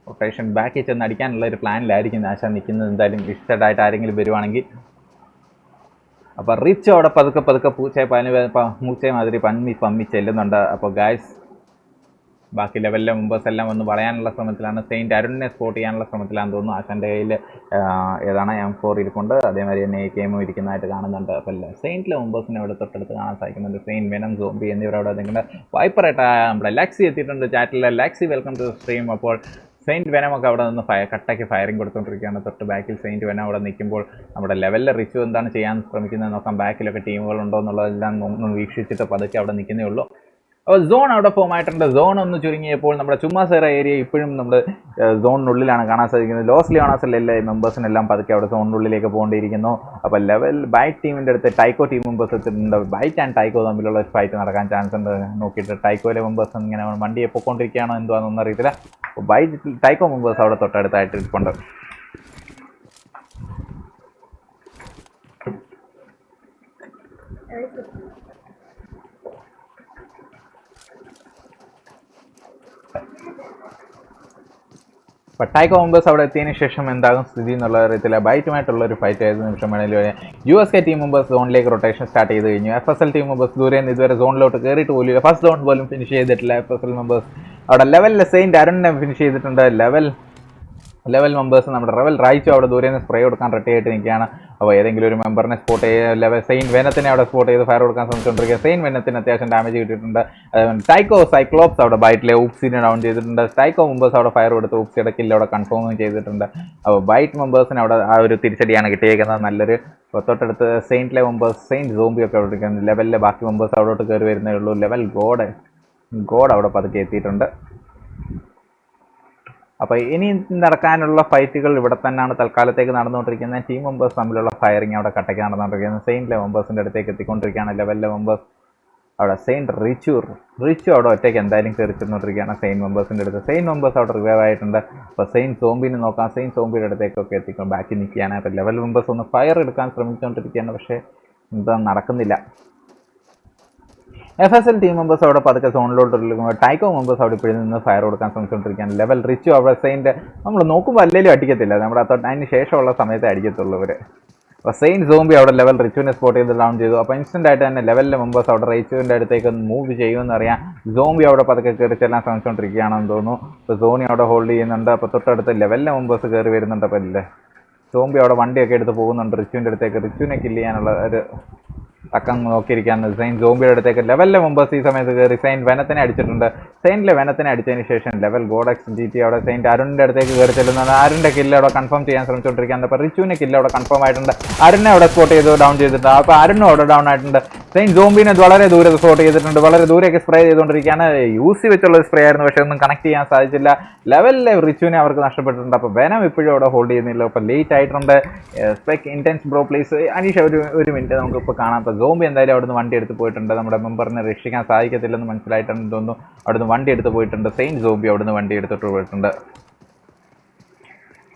റൊട്ടേഷൻ. ബാക്കിൽ ചെന്ന് അടിക്കാനുള്ള ഒരു പ്ലാനിലായിരിക്കും ആശാൻ നിൽക്കുന്നത്. എന്തായാലും ഇഷ്ടമായിട്ട് ആരെങ്കിലും വരുവാണെങ്കിൽ. അപ്പോൾ റിച്ച് അവിടെ പതുക്കെ മൂച്ചയെ മാതിരി പമ്മി ചെല്ലുന്നുണ്ട്. അപ്പോൾ ഗായ്സ് ബാക്കി ലെവലിലെ മെമ്പേഴ്സ് എല്ലാം ഒന്ന് വളയാനുള്ള ശ്രമത്തിലാണ്. സെയിൻറ്റ് അരുണിനെ സ്പോട്ട് ചെയ്യാനുള്ള ശ്രമത്തിലാണെന്ന് തോന്നുന്നു. ആശാൻ്റെ കയ്യിൽ ഏതാണ് M4 ഇരിപ്പുണ്ട്. അതേമാതിരി തന്നെ AKM ഇരിക്കുന്നതായിട്ട് കാണുന്നുണ്ട്. അപ്പോൾ സെയിൻറ്റിലെ മെമ്പേഴ്സിനെ അവിടെ തൊട്ടടുത്ത് കാണാൻ സാധിക്കുന്നുണ്ട്. സെയിൻറ്റ് വെനം സോംബി എന്നിവരവിടെ നിൽക്കുന്നുണ്ട്. വൈപ്പറായിട്ട് നമ്മുടെ ലാക്സി എത്തിയിട്ടുണ്ട് ചാറ്റിൽ. ലാക്സി വെൽക്കം ടു സ്ട്രീം. അപ്പോൾ സെയിൻറ്റ് വെനമൊക്കെ അവിടെ നിന്ന് കട്ടയ്ക്ക് ഫയറിംഗ് കൊടുത്തുകൊണ്ടിരിക്കുകയാണ്. തൊട്ട് ബാക്കിൽ സെയിൻറ്റ് വെനം അവിടെ നിൽക്കുമ്പോൾ നമ്മുടെ ലെവലിലെ റിച്ചു എന്താണ് ചെയ്യാൻ ശ്രമിക്കുന്നത് നോക്കാം. ബാക്കിലൊക്കെ ടീമുകളുണ്ടോ എന്നുള്ളതെല്ലാം ഒന്ന് വീക്ഷിച്ചിട്ട് പതുക്കെ അവിടെ നിൽക്കുന്നേ ഉള്ളൂ. അപ്പോൾ സോൺ അവിടെ ഫോം ആയിട്ടുണ്ട്. സോൺ ഒന്ന് ചുരുങ്ങിയപ്പോൾ നമ്മുടെ ചുമ്മാസേറ ഏരിയ ഇപ്പോഴും നമ്മുടെ സോണിനുള്ളിലാണ് കാണാൻ സാധിക്കുന്നത്. ലോസ് ലിയോണസിലെ എല്ലാ മെമ്പേഴ്സിനെല്ലാം പതുക്കെ അവിടെ സോണിനുള്ളിലേക്ക് പോകേണ്ടിയിരിക്കുന്നു. അപ്പോൾ ലെവൽ ബൈറ്റ് ടീമിൻ്റെ അടുത്ത് ടൈക്കോ ടീം മെമ്പേഴ്സ് എത്തിയിട്ടുണ്ട്. ബൈറ്റ് ആൻഡ് ടൈക്കോ തമ്മിലുള്ള ഒരു ഫൈറ്റ് നടക്കാൻ ചാൻസ് ഉണ്ട്. നോക്കിയിട്ട് ടൈക്കോയിലെ മെമ്പേഴ്സ് ഇങ്ങനെ വണ്ടിയെ പൊയ്ക്കൊണ്ടിരിക്കുകയാണോ എന്തുവാണെന്നൊന്നും അറിയത്തില്ല. അപ്പോൾ ടൈക്കോ മെമ്പേഴ്സ് അവിടെ തൊട്ടടുത്തായിട്ട് ഇരിപ്പുണ്ട്. അപ്പോൾ ടൈക്കോ മെമ്പേഴ്സ് അവിടെ എത്തിയതിനു ശേഷം എന്താകും സ്ഥിതി എന്നുള്ള അറിയത്തില്ല. ബൈറ്റുമായിട്ടുള്ള ഒരു ഫൈറ്റ് ആയത് നിമിഷം വേണമെങ്കിൽ USK ടീം മെമ്പേഴ്സ് സോണിലേക്ക് റൊട്ടേഷൻ സ്റ്റാർട്ട് ചെയ്ത് കഴിഞ്ഞു. FSL ടീം മെമ്പേഴ്സ് ദൂരെ നിന്ന് ഇതുവരെ സോണിലോട്ട് കയറിയിട്ട് പോലും ഫസ്റ്റ് സോൺ പോലും ഫിനിഷ് ചെയ്തിട്ടില്ല. FSL മെമ്പേഴ്സ് അവിടെ ലെവലിൽ സെയിൻറ്റ് അരുണിനെ ഫിനിഷ് ചെയ്തിട്ടുണ്ട്. ലെവൽ മെമ്പേഴ്സ് നമ്മുടെ റെവൽ റൈച്ചു അവിടെ ദൂരെ നിന്ന് സ്പ്രേ കൊടുക്കാൻ റെഡി ആയിട്ട് നിൽക്കുകയാണ്. അപ്പോൾ ഏതെങ്കിലും ഒരു മെമ്പറിനെ സ്പോട്ട് ചെയ്ത് സെയിൻ വെനത്തിനെ അവിടെ സ്പോട്ട് ചെയ്ത് ഫയർ കൊടുക്കാൻ ശ്രമിച്ചുകൊണ്ടിരിക്കുക. സെയിൻ വെനത്തിന് അത്യാവശ്യം ഡാമേജ് കിട്ടിയിട്ടുണ്ട്. ടൈക്കോ സൈക്ലോപ്സ് അവിടെ ബൈറ്റിലെ ഊപ്സിനെ ഡൗൺ ചെയ്തിട്ടുണ്ട്. ടൈക്കോ മെമ്പേഴ്സ് അവിടെ ഫയർ കൊടുത്ത് ഊപ്സിയുടെ കില്ല് അവിടെ കൺഫേം ചെയ്തിട്ടുണ്ട്. അപ്പോൾ ബൈറ്റ് മെമ്പേഴ്സിന് അവിടെ ആ ഒരു തിരിച്ചടിയാണ് കിട്ടിയേക്കുന്നത്. നല്ലൊരു തൊട്ടടുത്ത് സെയിൻറ്റിലെ മെമ്പേഴ്സ് സെയിൻറ്റ് സോംബി ഒക്കെ അവിടെ ഇരിക്കുന്നത്. ലെവലിലെ ബാക്കി മെമ്പേഴ്സ് അവിടോട്ട് കയറി വരുന്നേ ഉള്ളൂ. ലെവൽ ഗോഡ് അവിടെ പതുക്കെ എത്തിയിട്ടുണ്ട്. അപ്പോൾ ഇനി നടക്കാനുള്ള ഫൈറ്റുകൾ ഇവിടെ തന്നെയാണ് തൽക്കാലത്തേക്ക് നടന്നുകൊണ്ടിരിക്കുന്നത്. ടീം മെമ്പേഴ്സ് തമ്മിലുള്ള ഫയറിങ് അവിടെ കട്ടയ്ക്ക് നടന്നുകൊണ്ടിരിക്കുന്നത്. സെയിൻറ്റിലെ മെമ്പേഴ്സിൻ്റെ അടുത്തേക്ക് എത്തിക്കൊണ്ടിരിക്കുകയാണ്. ലെവലിലെ മെമ്പേഴ്സ് അവിടെ സെയിൻറ്റ് റിച്ചു അവിടെ ഒറ്റയ്ക്ക് എന്തായാലും കയറിച്ചെന്നുകൊണ്ടിരിക്കുകയാണ് സെയിൻ മെമ്പേഴ്സിൻ്റെ അടുത്ത്. സെയിൻ മെമ്പേഴ്സ് അവിടെ റിവൈവ് ആയിട്ടുണ്ട്. അപ്പോൾ സെയിൻ സോംബിനെ നോക്കാം. സെയിൻ സോംബിയുടെ അടുത്തേക്കൊക്കെ എത്തിക്കും ബാക്കി നിൽക്കുകയാണ്. അപ്പോൾ ലെവൽ മെമ്പേഴ്സ് ഒന്ന് ഫയർ എടുക്കാൻ ശ്രമിച്ചുകൊണ്ടിരിക്കുകയാണ്. പക്ഷേ എന്താ നടക്കുന്നില്ല. FSL ടീം മെമ്പേഴ്സ് അവിടെ പതുക്കെ സോണിലോട്ട് ടൈക്കോ മെമ്പേഴ്സ് അവിടെ ഇപ്പോഴും നിന്ന് ഫയർ കൊടുക്കാൻ ശ്രമിച്ചുകൊണ്ടിരിക്കുകയാണ്. ലെവൽ റിച്ചു അവിടെ സെയിൻ്റെ നമ്മൾ നോക്കുമ്പോൾ അല്ലെങ്കിലും അടിക്കത്തില്ല. നമ്മുടെ അതിന് ശേഷമുള്ള സമയത്ത് അടിക്കത്തുള്ളൂ ഇവർ. അപ്പോൾ സെയിൻ സോംബി അവിടെ ലെവൽ റിച്ചുവിനെ സ്പോട്ട് ചെയ്ത് ഡൗൺ ചെയ്തു. അപ്പോൾ ഇൻസ്റ്റൻ്റ് ആയിട്ട് തന്നെ ലെവലിലെ മെമ്പേഴ്സ് അവിടെ റിച്ചുവിൻ്റെ അടുത്തേക്ക് മൂവ് ചെയ്യുമെന്ന് അറിയാം. സോംബി അവിടെ പതുക്കെ കയറി ചെല്ലാൻ ശ്രമിച്ചുകൊണ്ടിരിക്കുകയാണെന്ന് തോന്നുന്നു. അപ്പോൾ സോണി അവിടെ ഹോൾഡ് ചെയ്യുന്നുണ്ട്. അപ്പോൾ തൊട്ടടുത്ത് ലെവലിലെ മെമ്പേഴ്സ് കയറി വരുന്നുണ്ട്. അപ്പോൾ സോംബി അവിടെ വണ്ടിയൊക്കെ എടുത്ത് പോകുന്നുണ്ട് റിച്ചുവിൻ്റെ അടുത്തേക്ക്. റിച്ചുവിനെ കില്ല് ചെയ്യാനുള്ള ഒരു തക്കം നോക്കിയിരിക്കുകയാണ്. സെയിൻ സോംബിയുടെ അടുത്തേക്ക് ലെവലിലെ മെമ്പേഴ്സ് ഈ സമയത്ത് കയറി സെയിൻ വെനത്തിനെ അടിച്ചിട്ടുണ്ട്. സെയിൻറ്റിലെ വെനത്തിനെ അടിച്ചതിന് ശേഷം ലെവൽ ഗോഡക്സ് GT അവിടെ സെയിൻറ്റ് അരുണിൻ്റെ അടുത്തേക്ക് കയറി ചെല്ലുന്നത്. അരുണിൻ്റെ കില്ല് അവിടെ കൺഫേം ചെയ്യാൻ ശ്രമിച്ചുകൊണ്ടിരിക്കുകയാണ്. അപ്പോൾ റിച്ചുവിൻ്റെ കില്ല് അവിടെ കൺഫേം ആയിട്ടുണ്ട്. അരുണിനെ അവിടെ സ്പോട്ട് ചെയ്ത് ഡൗൺ ചെയ്തിട്ടുണ്ട്. അപ്പോൾ അരുണും അവിടെ ഡൗൺ ആയിട്ടുണ്ട്. സെയിൻ സോംബിനെ വളരെ ദൂരെ സ്പോട്ട് ചെയ്തിട്ടുണ്ട്. വളരെ ദൂരെയൊക്കെ സ്പ്രേ ചെയ്തുകൊണ്ടിരിക്കുകയാണ്. യൂസി വെച്ചുള്ള സ്പ്രേ ആയിരുന്നു. പക്ഷേ ഒന്നും കണക്ട് ചെയ്യാൻ സാധിച്ചില്ല. ലെവലിലെ റിച്ചുവിനെ അവർക്ക് നഷ്ടപ്പെട്ടിട്ടുണ്ട്. അപ്പോൾ വെനം ഇപ്പോഴും അവിടെ ഹോൾഡ് ചെയ്യുന്നില്ല. അപ്പോൾ ലേറ്റ് ആയിട്ടുണ്ട്. Spec intense bro please Aneesha ഒരു മിനിറ്റ് നമുക്കിപ്പോൾ കാണാം. അപ്പോൾ സോംബി എന്തായാലും അവിടുന്ന് വണ്ടി എടുത്ത് പോയിട്ടുണ്ട്. നമ്മുടെ മെമ്പറിനെ രക്ഷിക്കാൻ സാധിക്കത്തില്ലെന്ന് മനസ്സിലായിട്ടെന്ന് തോന്നുന്നു. അവിടുന്ന് വണ്ടി എടുത്ത് പോയിട്ടുണ്ട്. സെയിൻ സോംബി അവിടുന്ന് വണ്ടി എടുത്തിട്ട് പോയിട്ടുണ്ട്.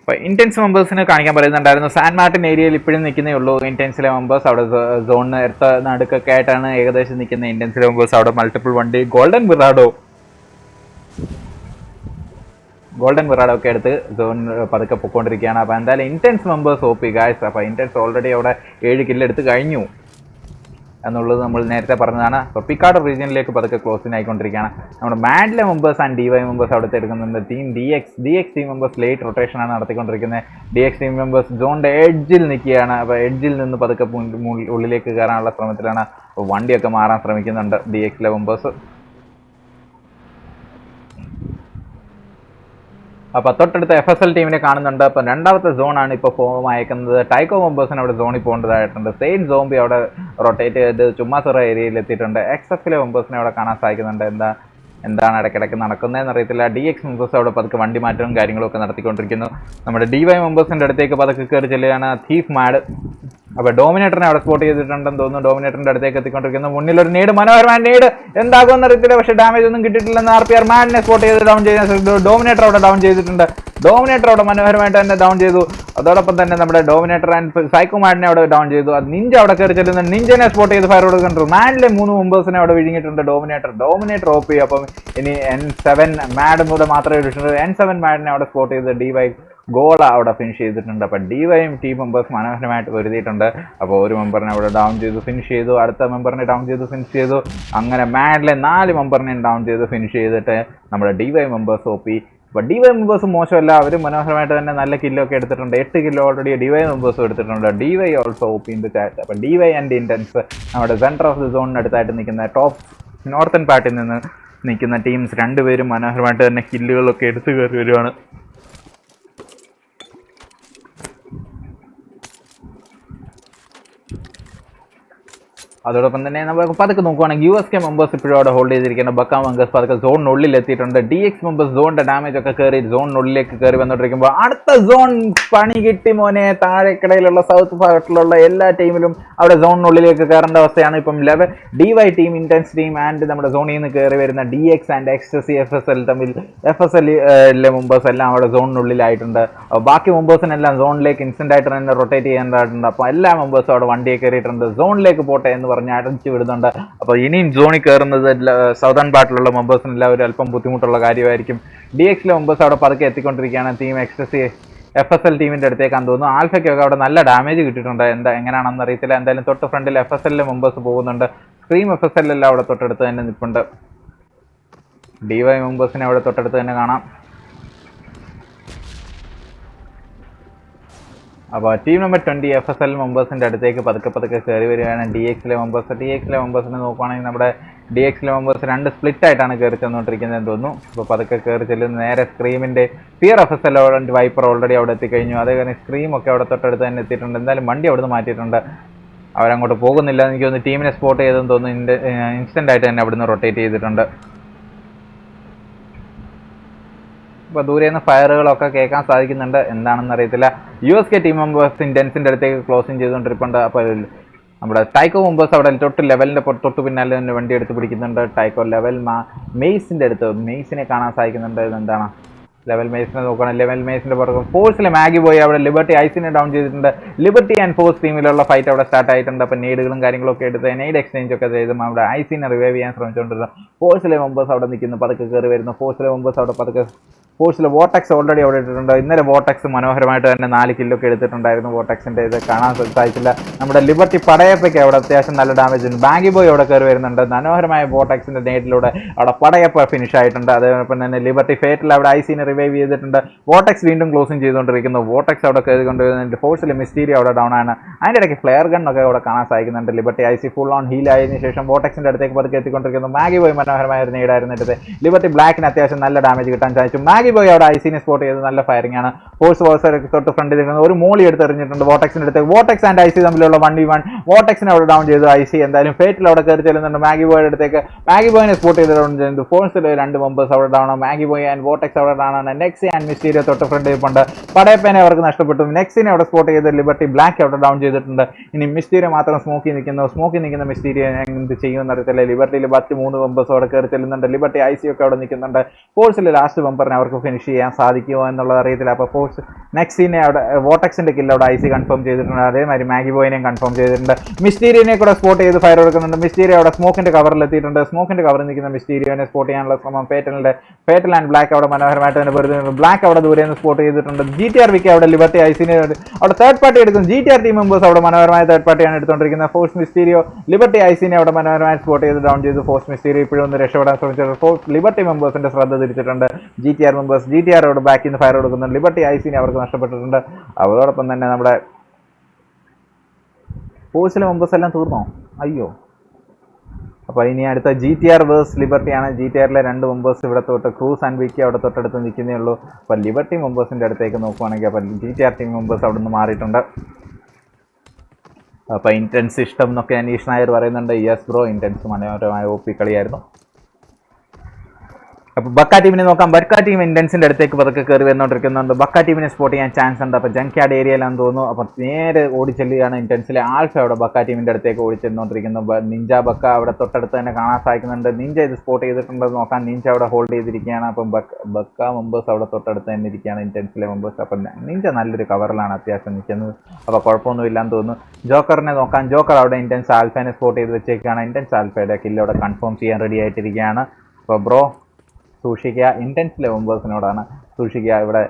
അപ്പോൾ ഇൻറ്റൻസ് മെമ്പേഴ്സിന് കാണിക്കാൻ പറയുന്നുണ്ടായിരുന്നു. സാൻ മാർട്ടിൻ ഏരിയയിൽ ഇപ്പോഴും നിൽക്കുന്നേ ഉള്ളൂ ഇൻറ്റൻസിലെ മെമ്പേഴ്സ്. അവിടെ സോണിന് എടുത്ത നടുക്കൊക്കെ ആയിട്ടാണ് ഏകദേശം നിൽക്കുന്ന ഇൻറ്റൻസിലെ മെമ്പേഴ്സ്. അവിടെ മൾട്ടിപ്പിൾ വണ്ടി ഗോൾഡൻ വിറാഡോ ഒക്കെ എടുത്ത് സോൺ പതുക്കെ പൊയ്ക്കൊണ്ടിരിക്കുകയാണ്. അപ്പോൾ എന്തായാലും ഇൻറ്റൻസ് മെമ്പേഴ്സ് OP ഗായ്സ്. അപ്പോൾ ഇൻറ്റൻസ് ഓൾറെഡി അവിടെ 7 കില്ലെടുത്ത് കഴിഞ്ഞു എന്നുള്ളത് നമ്മൾ നേരത്തെ പറഞ്ഞതാണ്. അപ്പോൾ പിക്കാർഡ് റീജിയനിലേക്ക് പതുക്കെ ക്ലോസിങ് ആയിക്കൊണ്ടിരിക്കുകയാണ്. നമ്മുടെ മാഡിലെ മെമ്പേഴ്സ് ആൻഡ് DY മെമ്പേഴ്സ് അവിടെ എടുക്കുന്നുണ്ട്. Team DX team members late റൊട്ടേഷനാണ് നടത്തിക്കൊണ്ടിരിക്കുന്നത്. DX ടീം മെമ്പേഴ്സ് സോണിൻ്റെ എഡ്ജിൽ നിൽക്കുകയാണ്. അപ്പോൾ എഡ്ജിൽ നിന്ന് പതുക്കെ ഉള്ളിലേക്ക് കയറാനുള്ള ശ്രമത്തിലാണ്. അപ്പോൾ വണ്ടിയൊക്കെ മാറാൻ ശ്രമിക്കുന്നുണ്ട് DXലെ മെമ്പേഴ്സ്. അപ്പോൾ തൊട്ടടുത്ത് FSL ടീമിനെ കാണുന്നുണ്ട്. അപ്പോൾ രണ്ടാമത്തെ സോണാണ് ഇപ്പോൾ ഫോം അയക്കുന്നത്. ടൈക്കോ മെമ്പേഴ്സിന് അവിടെ സോണിൽ പോകേണ്ടതായിട്ടുണ്ട്. സെയിൻ സോംബി അവിടെ റൊട്ടേറ്റ് ചെയ്ത് ചുമ്മാസുറ ഏരിയയിൽ എത്തിയിട്ടുണ്ട്. XFലെ മെമ്പേഴ്സിനെ അവിടെ കാണാൻ സാധിക്കുന്നുണ്ട്. എന്താണ് ഇടയ്ക്കിടയ്ക്ക് നടക്കുന്നതെന്ന് അറിയത്തില്ല. DX മെമ്പേഴ്സ് അവിടെ പതുക്കെ വണ്ടി മാറ്റവും കാര്യങ്ങളൊക്കെ നടത്തിക്കൊണ്ടിരിക്കുന്നു. നമ്മുടെ DY മെമ്പേഴ്സിൻ്റെ അടുത്തേക്ക് പതുക്കെ കയറി ചെല്ലുകയാണ് തീഫ് മാഡ്. അപ്പോൾ ഡോമിനേറ്ററിനെ അവിടെ സ്പോട്ട് ചെയ്തിട്ടുണ്ടെന്ന് തോന്നുന്നു. ഡോമിനേറ്ററിൻ്റെ അടുത്തേക്ക് എത്തിക്കൊണ്ടിരിക്കുന്നു. മുന്നിലൊരു നേട്, മനോഹരമായ നേട്, എന്താകുമെന്ന് അറിയത്തില്ല. പക്ഷേ ഡാമേജ് ഒന്നും കിട്ടിയിട്ടില്ലെന്ന് RPR മാഡിനെ സ്പോട്ട് ചെയ്ത് ഡൗൺ ചെയ്യാൻ ഡോമിനേറ്റർ അവിടെ ഡൗൺ ചെയ്തിട്ടുണ്ട്. ഡോമിനേറ്റർ അവിടെ മനോഹരമായിട്ട് തന്നെ ഡൗൺ ചെയ്തു. അതോടൊപ്പം തന്നെ നമ്മുടെ ഡോമിനേറ്റർ ആൻഡ് സൈക്കോ മാഡിനെ അവിടെ ഡൗൺ ചെയ്തു. അത് നിഞ്ച അവിടെ കയറി ചെല്ലുന്ന നിഞ്ചനെ സ്പോട്ട് ചെയ്ത് ഫയർ കൊടുക്കുന്നുണ്ട്. മാഡിലെ 3 മെമ്പേഴ്സിനെ അവിടെ വിഴുങ്ങിയിട്ടുണ്ട് ഡോമിനേറ്റർ OP. അപ്പം ഇനി N7 മാഡും കൂടെ മാത്രമേ ഇട്ടിട്ടുണ്ട്. N7 മാഡിനെ അവിടെ സ്പോട്ട് ചെയ്ത് DY ഗോള അവിടെ ഫിനിഷ് ചെയ്തിട്ടുണ്ട്. അപ്പോൾ DYയും ടീം മെമ്പേഴ്സ് മനോഹരമായിട്ട് വരുത്തിയിട്ടുണ്ട്. അപ്പോൾ ഒരു മെമ്പറിനെ അവിടെ ഡൗൺ ചെയ്തു ഫിനിഷ് ചെയ്തു. അടുത്ത മെമ്പറിനെ ഡൗൺ ചെയ്ത് ഫിനിഷ് ചെയ്തു. അങ്ങനെ മാഡിലെ 4 മെമ്പറിനെയും ഡൗൺ ചെയ്ത് ഫിനിഷ് ചെയ്തിട്ട് നമ്മുടെ DY മെമ്പേഴ്സ് OP. അപ്പോൾ DY മെമ്പേഴ്സ് മോശമല്ല, അവർ മനോഹരമായിട്ട് തന്നെ നല്ല കില്ലൊക്കെ എടുത്തിട്ടുണ്ട്. 8 കിലോ ഓൾറെഡി DY മെമ്പേഴ്സും എടുത്തിട്ടുണ്ട്. DY also OP in the chat. അപ്പോൾ DY ആൻഡ് ഇൻറ്റൻസ് നമ്മുടെ സെൻറ്റർ ഓഫ് ദി സോണിനടുത്തായിട്ട് നിൽക്കുന്ന ടോപ്പ് നോർത്തേൺ പാർട്ടിൽ നിന്ന് നിൽക്കുന്ന ടീംസ് രണ്ടുപേരും മനോഹരമായിട്ട് തന്നെ കില്ലുകളൊക്കെ എടുത്തു കയറി വരുവാണ്. അതോടൊപ്പം തന്നെ നമ്മൾ പതുക്കെ നോക്കുവാണെങ്കിൽ USK മെമ്പേഴ്സ് ഇപ്പോഴും അവിടെ ഹോൾഡ് ചെയ്തിരിക്കുന്ന ബക്ക മെമ്പേഴ്സ് പതുക്കെ സോണിനുള്ളിൽ എത്തിയിട്ടുണ്ട്. DX മെമ്പേഴ്സ് സോണിൻ്റെ ഡാമേജ് ഒക്കെ കയറി സോണിനുള്ളിലേക്ക് കയറി വന്നുകൊണ്ടിരിക്കുമ്പോൾ അടുത്ത സോൺ പണി കിട്ടി മോനെ. താഴെക്കിടയിലുള്ള സൗത്ത് ഭാഗത്തിലുള്ള എല്ലാ ടീമിലും അവിടെ സോണിനുള്ളിലേക്ക് കയറേണ്ട അവസ്ഥയാണ് ഇപ്പം. DY team intense team and നമ്മുടെ സോണിൽ നിന്ന് കയറി വരുന്ന DX ആൻഡ് XC FSL തമ്മിൽ FSLിലെ മെമ്പേഴ്സ് എല്ലാം അവിടെ സോണിനുള്ളിലായിട്ടുണ്ട്. ബാക്കി മെമ്പേഴ്സിനെല്ലാം സോണിലേക്ക് ഇൻസ്റ്റൻ്റ് ആയിട്ട് തന്നെ റൊട്ടേറ്റ് ചെയ്യേണ്ടതായിട്ടുണ്ട്. അപ്പോൾ എല്ലാ മെമ്പേഴ്സും അവിടെ വണ്ടിയെ കയറിയിട്ടുണ്ട്. സോണിലേക്ക് പോട്ടെ എന്ന് പറഞ്ഞ് അടച്ചു വിടുന്നുണ്ട്. അപ്പോൾ ഇനിയും സോണിൽ കയറുന്നത് സൗതേൺ പാർട്ടിലുള്ള മെമ്പേഴ്സിനെല്ലാം ഒരു അല്പം ബുദ്ധിമുട്ടുള്ള കാര്യമായിരിക്കും. DXലെ മെമ്പേഴ്സ് അവിടെ പതുക്കെ എത്തിക്കൊണ്ടിരിക്കുകയാണ്. ടീം FSL ടീമിന്റെ അടുത്തേക്കാന്ന് തോന്നുന്നു. ആൽഫയ്ക്കൊക്കെ അവിടെ നല്ല ഡാമേജ് കിട്ടിയിട്ടുണ്ട്. എങ്ങനെയാണെന്ന് അറിയത്തില്ല. എന്തായാലും തൊട്ട് ഫ്രണ്ടിൽ FSL മെമ്പേഴ്സ് പോകുന്നുണ്ട്. സ്ക്രീം FSL എല്ലാം അവിടെ തൊട്ടടുത്ത് തന്നെ നിൽപ്പുണ്ട്. DY മെമ്പേഴ്സിനെ അവിടെ തൊട്ടടുത്ത് തന്നെ കാണാം. അപ്പോൾ ടീം നമ്പർ 20 FSL മെമ്പേഴ്സിൻ്റെ അടുത്തേക്ക് പതുക്കെ കയറി വരികയാണ്. DXലെ മെമ്പേഴ്സിനെ നോക്കുകയാണെങ്കിൽ നമ്മുടെ DXലെ മെമ്പേഴ്സ് 2 സ്പ്ലിറ്റ് ആയിട്ടാണ് കയറി ചെന്നുകൊണ്ടിരിക്കുന്നതെന്ന് തോന്നുന്നു. അപ്പോൾ പതുക്കെ കയറി ചെല്ലുന്ന നേരെ സ്ക്രീമിൻ്റെ ഫിയർ FSL വൈപ്പർ ഓൾറെഡി അവിടെ എത്തിക്കഴിഞ്ഞു. അതേപോലെ സ്ക്രീമൊക്കെ അവിടെ തൊട്ടടുത്ത് തന്നെ എത്തിയിട്ടുണ്ട്. എന്തായാലും വണ്ടി അവിടെ നിന്ന് മാറ്റിയിട്ടുണ്ട്. അവരങ്ങോട്ട് പോകുന്നില്ല. എനിക്ക് തോന്നുന്നു ടീമിനെ സ്പോട്ട് ചെയ്തെന്ന് തോന്നുന്നു. ഇൻസ്റ്റൻ്റ് ആയിട്ട് തന്നെ അവിടുന്ന് റൊട്ടേറ്റ് ചെയ്തിട്ടുണ്ട്. ഇപ്പോൾ ദൂരെ നിന്ന് ഫയറുകളൊക്കെ കേൾക്കാൻ സാധിക്കുന്നുണ്ട്. എന്താണെന്ന് അറിയത്തില്ല. USK ടീം മെമ്പേഴ്സ് ഇൻറ്റൻസിൻ്റെ അടുത്തേക്ക് ക്ലോസിങ് ചെയ്തുകൊണ്ടിരിപ്പുണ്ട്. അപ്പോൾ നമ്മുടെ ടൈക്കോ മെമ്പേഴ്സ് അവിടെ തൊട്ട് ലെവലിൻ്റെ തൊട്ട് പിന്നാലെ തന്നെ വണ്ടി എടുത്ത് പിടിക്കുന്നുണ്ട്. ടൈക്കോ ലെവൽ മെയ്സിൻ്റെ അടുത്ത് മെയ്സിനെ കാണാൻ സാധിക്കുന്നുണ്ട്. എന്താണ് ലെവൽ മെയ്സിനെ നോക്കുകയാണ്. ലെവൽ മെയ്സിൻ്റെ പുറകെ ഫോഴ്സിലെ മാഗി പോയി അവിടെ ലിബർട്ടി ഐസിനെ ഡൗൺ ചെയ്തിട്ടുണ്ട്. ലിബർട്ടി ആൻഡ് ഫോഴ്സ് ടീമിലുള്ള ഫൈറ്റ് അവിടെ സ്റ്റാർട്ട് ആയിട്ടുണ്ട്. അപ്പോൾ നീഡുകളും കാര്യങ്ങളൊക്കെ എടുത്ത് നീഡ് എക്സ്ചേഞ്ച് ഒക്കെ ചെയ്തും അവിടെ ഐസിനെ റിവൈവ് ചെയ്യാൻ ശ്രമിച്ചുകൊണ്ടിരുന്നു. ഫോഴ്സിലെ മെമ്പേഴ്സ് അവിടെ നിൽക്കുന്നു. പതുക്കെ കയറി വരുന്നു. ഫോഴ്സിലെ മെമ്പേഴ്സ് അവിടെ പതുക്കെ ഫോഴ്സിൽ വോട്ടക്സ് ഓൾറെഡി അവിടെ ഇട്ടിട്ടുണ്ട്. ഇന്നലെ വോട്ടക്സ് മനോഹരമായിട്ട് തന്നെ 4 കില്ലൊക്കെ എടുത്തിട്ടുണ്ടായിരുന്നു. വോട്ടക്സിൻ്റെ ഇത് കാണാൻ സാധിച്ചില്ല. നമ്മുടെ ലിബർട്ടി പടയപ്പൊക്കെ അവിടെ അത്യാവശ്യം നല്ല ഡാമേജ് ഉണ്ട്. ബാങ്കി ബോയ് അവിടെ കയറി വരുന്നുണ്ട്. മനോഹരമായ വോട്ടക്സിൻ്റെ നേട്ടിലൂടെ അവിടെ പടയപ്പ ഫിനിഷ് ആയിട്ടുണ്ട്. അതേപോലെ തന്നെ ലിബർട്ടി ഫേറ്റിൽ അവിടെ ഐസിനെ റിവൈവ് ചെയ്തിട്ടുണ്ട്. വോട്ടക്സ് വീണ്ടും ക്ലോസിങ് ചെയ്തുകൊണ്ടിരിക്കുന്നു. വോട്ടക്സ് അവിടെ കയറി കൊണ്ടുവരുന്നുണ്ട്. ഫോഴ്സിൽ മിസ്റ്റീരിയ അവിടെ ഡൗൺ ആണ്. അതിൻ്റെ ഇടയ്ക്ക് ഫ്ലെയർ ഗണ്ണൊക്കെ അവിടെ കാണാൻ സാധിക്കുന്നുണ്ട്. ലിബർട്ടി ഐസി ഫുൾ ഓൺ ഹീൽ ആയതിനു ശേഷം വോട്ടക്സിൻ്റെ അടുത്തേക്ക് പതുക്കെ എത്തിക്കൊണ്ടിരിക്കുന്നു. മാഗി ബോയ് മനോഹരമായ ഒരു നേടായിരുന്നു എടുത്ത് ലിബർട്ടി ബ്ലാക്കിന് അത്യാവശ്യം നല്ല ഡാമേജ് കിട്ടാൻ സാധിച്ചു. മാഗി ബോയ് അവിടെ ഐസിനെ സ്പോട്ട് ചെയ്ത് നല്ല ഫയറിംഗ് ആണ്. ഫോഴ്സ് തൊട്ട് ഫ്രണ്ടിൽ നിൽക്കുന്നത് ഒരു മോളി എടുത്ത് എറിഞ്ഞിട്ടുണ്ട് വോട്ടക്സിന്റെ അടുത്ത്. വോട്ടക്സ് ആൻഡ് ഐസി തമ്മിലുള്ള 1v1. വോട്ടക്സിനെ അവിടെ ഡൗൺ ചെയ്തു ഐസി. എന്തായാലും ഫേറ്റിൽ അവിടെ കയറി ചെല്ലുന്നുണ്ട്. മാഗി ബോയുടെ അടുത്തേക്ക് മാഗി ബോയിനെ സ്പോട്ട് ചെയ്ത് ഡൗൺ ചെയ്യുന്നു. ഫോഴ്സിൽ 2 മെമ്പേഴ്സ് അവിടെ ഡൗൺ. മാഗി ബോയ് ആൻഡ് വോട്ടക്സ് അവിടെ ഡൗൺ ആണ്. നെക്സി ആൻഡ് മിസ്റ്റീരിയോ തൊട്ട് ഫ്രണ്ടിൽ ഇരിപ്പുണ്ട്. പടയപ്പനെ അവർക്ക് നഷ്ടപ്പെട്ടു. നെക്സിനെ അവിടെ സ്പോട്ട് ചെയ്ത് ലിബർട്ടി ബ്ലാക്ക് അവിടെ ഡൗൺ ചെയ്തിട്ടുണ്ട്. ഇനി മിസ്റ്റീരിയോ മാത്രം സ്മോക്കി നിൽക്കുന്ന മിസ്റ്റീരിയോ എന്ത് ചെയ്യുമെന്ന് അറിയത്തില്ല. ലിബർട്ടിയിൽ 3 മെമ്പേഴ്സ് അവിടെ കയറി ചെല്ലുന്നുണ്ട്. ലിബർട്ടി ഐസി ഒക്കെ അവിടെ നിൽക്കുന്നുണ്ട്. ഫോഴ്സിൽ ലാസ്റ്റ് മെമ്പറിനെ അവർക്ക് ഫിനിഷ് ചെയ്യാൻ സാധിക്കുമോ എന്നുള്ളത് അറിയത്തില്ല. അപ്പോൾ ഫോഴ്സ് നെക്സിനെ അവിടെ വോട്ടക്സിന്റെ കില്ല് അവിടെ ഐസി കൺഫേം ചെയ്തിട്ടുണ്ട്. അതേമാതിരി മാഗി ബോയിനെയും കൺഫേം ചെയ്തിട്ടുണ്ട്. മിസ്റ്റീരിയോനെ കൂടെ സ്പോട്ട് ചെയ്ത് ഫയർ കൊടുക്കുന്നുണ്ട്. മിസ്റ്റീരിയോ അവിടെ സ്മോക്കിന്റെ കവറിൽ എത്തിയിട്ടുണ്ട്. സ്മോക്കിന്റെ കവറിൽ നിൽക്കുന്ന മിസ്റ്റീരിയോനെ സ്പോട്ട് ചെയ്യാനുള്ള ശ്രമം ഫേറ്റൽ ആൻഡ് ബ്ലാക്ക് അവിടെ മനോഹരമായിട്ട് തന്നെ വരുന്നുണ്ട്. ബ്ലാക്ക് അവിടെ ദൂരെ നിന്ന് സ്പോട്ട് ചെയ്തിട്ടുണ്ട്. GTR വിക്ക് അവിടെ ലിബർട്ടി ഐസിനെ അവിടെ തേർഡ് പാർട്ടി എടുക്കും. GTR ടീം മെമ്പേഴ്സ് അവിടെ മനോഹരമായ തേർഡ് പാർട്ടിയാണ് എടുത്തുകൊണ്ടിരിക്കുന്നത്. ഫോഴ്സ് മിസ്റ്റീരിയോ ലിബർട്ടി ഐസിനെ അവിടെ മനോഹരമായി സ്പോട്ട് ചെയ്ത് ഡൗൺ ചെയ്തു. ഫോഴ്സ് മിസ്റ്റീരിയോ ഇപ്പോഴും ഒന്ന് രക്ഷപ്പെടാൻ ശ്രമിച്ചത്. ലിബർട്ടി മെമ്പേഴ്സിന്റെ ശ്രദ്ധ തിരിച്ചിട്ടുണ്ട്. GTR മെമ്പേഴ്സ് GTR അവിടെ ബാക്കിൽ നിന്ന് ഫയർ കൊടുക്കുന്നുണ്ട്. ലിബർട്ടി ഐസിനെ അവർക്ക് നഷ്ടപ്പെട്ടിട്ടുണ്ട്. അതോടൊപ്പം തന്നെ നമ്മുടെ ഫോഴ്സിലെ മെമ്പേഴ്സ് എല്ലാം തീർന്നോ? അയ്യോ. അപ്പോൾ ഇനി അടുത്ത GTR വേഴ്സ് ലിബർട്ടിയാണ്. GTRലെ 2 മെമ്പേഴ്സ് ഇവിടെ തൊട്ട് ക്രൂസ് ആൻഡ് വിക്കി അവിടെ തൊട്ടടുത്ത് നിൽക്കുന്നേ ഉള്ളൂ. അപ്പോൾ ലിബർട്ടി മെമ്പേഴ്സിൻ്റെ അടുത്തേക്ക് നോക്കുവാണെങ്കിൽ അപ്പോൾ GTR ടീം മെമ്പേഴ്സ് അവിടെ നിന്ന് മാറിയിട്ടുണ്ട്. അപ്പോൾ ഇൻറ്റൻസ് ഇഷ്ടം എന്നൊക്കെ അനീഷ് നായർ പറയുന്നുണ്ട്. യെസ് ബ്രോ, ഇൻറ്റൻസ് മനോഹരമായ OP കളിയായിരുന്നു. അപ്പോൾ ബക്ക ടീമിനെ നോക്കാം. ബക്ക ടീം ഇൻറ്റൻസിൻ്റെ അടുത്തേക്ക് പതുക്കെ കയറി വന്നുകൊണ്ടിരിക്കുന്നുണ്ട്. ബക്ക ടീമിനെ സ്പോട്ട് ചെയ്യാൻ ചാൻസ് ഉണ്ട്. അപ്പോൾ ജങ്ക്യാർഡ് ഏരിയയിലാണെന്ന് തോന്നുന്നു. അപ്പോൾ നേരെ ഓടിച്ചെല്ലുകയാണ് ഇൻറ്റൻസിലെ ആൽഫ അവിടെ ബക്ക ടീമിൻ്റെ അടുത്തേക്ക് ഓടിച്ചെന്നുകൊണ്ടിരിക്കുന്നു. നിഞ്ച ബക്ക അവിടെ തൊട്ടടുത്ത് തന്നെ കാണാൻ സാധിക്കുന്നുണ്ട്. നിഞ്ച ഇത് സ്പോട്ട് ചെയ്തിട്ടുണ്ടെന്ന് നോക്കാം. നിഞ്ച അവിടെ ഹോൾഡ് ചെയ്തിരിക്കുകയാണ്. അപ്പം ബക്ക മെമ്പേഴ്സ് അവിടെ തൊട്ടടുത്ത് തന്നെ ഇരിക്കുകയാണ് ഇൻറ്റൻസിലെ മെമ്പേഴ്സ്. അപ്പം നിഞ്ച നല്ലൊരു കവറിലാണ് അത്യാവശ്യം നിൽക്കുന്നത്. അപ്പോൾ കുഴപ്പമൊന്നുമില്ലാന്ന് തോന്നുന്നു. ജോക്കറിനെ നോക്കാം. ജോക്കർ അവിടെ ഇൻറ്റൻസ് ആൽഫനെ സ്പോട്ട് ചെയ്ത് വെച്ചേക്കാണ്. ഇൻറ്റൻസ് ആൽഫയുടെ കില്ല് അവിടെ കൺഫേം ചെയ്യാൻ റെഡി ആയിട്ടിരിക്കുകയാണ്. അപ്പോൾ ബ്രോ സൂക്ഷിക്കുക. ഇൻറ്റൻസിലെ മെമ്പേഴ്സിനോടാണ് സൂക്ഷിക്കുക. ഇവിടെ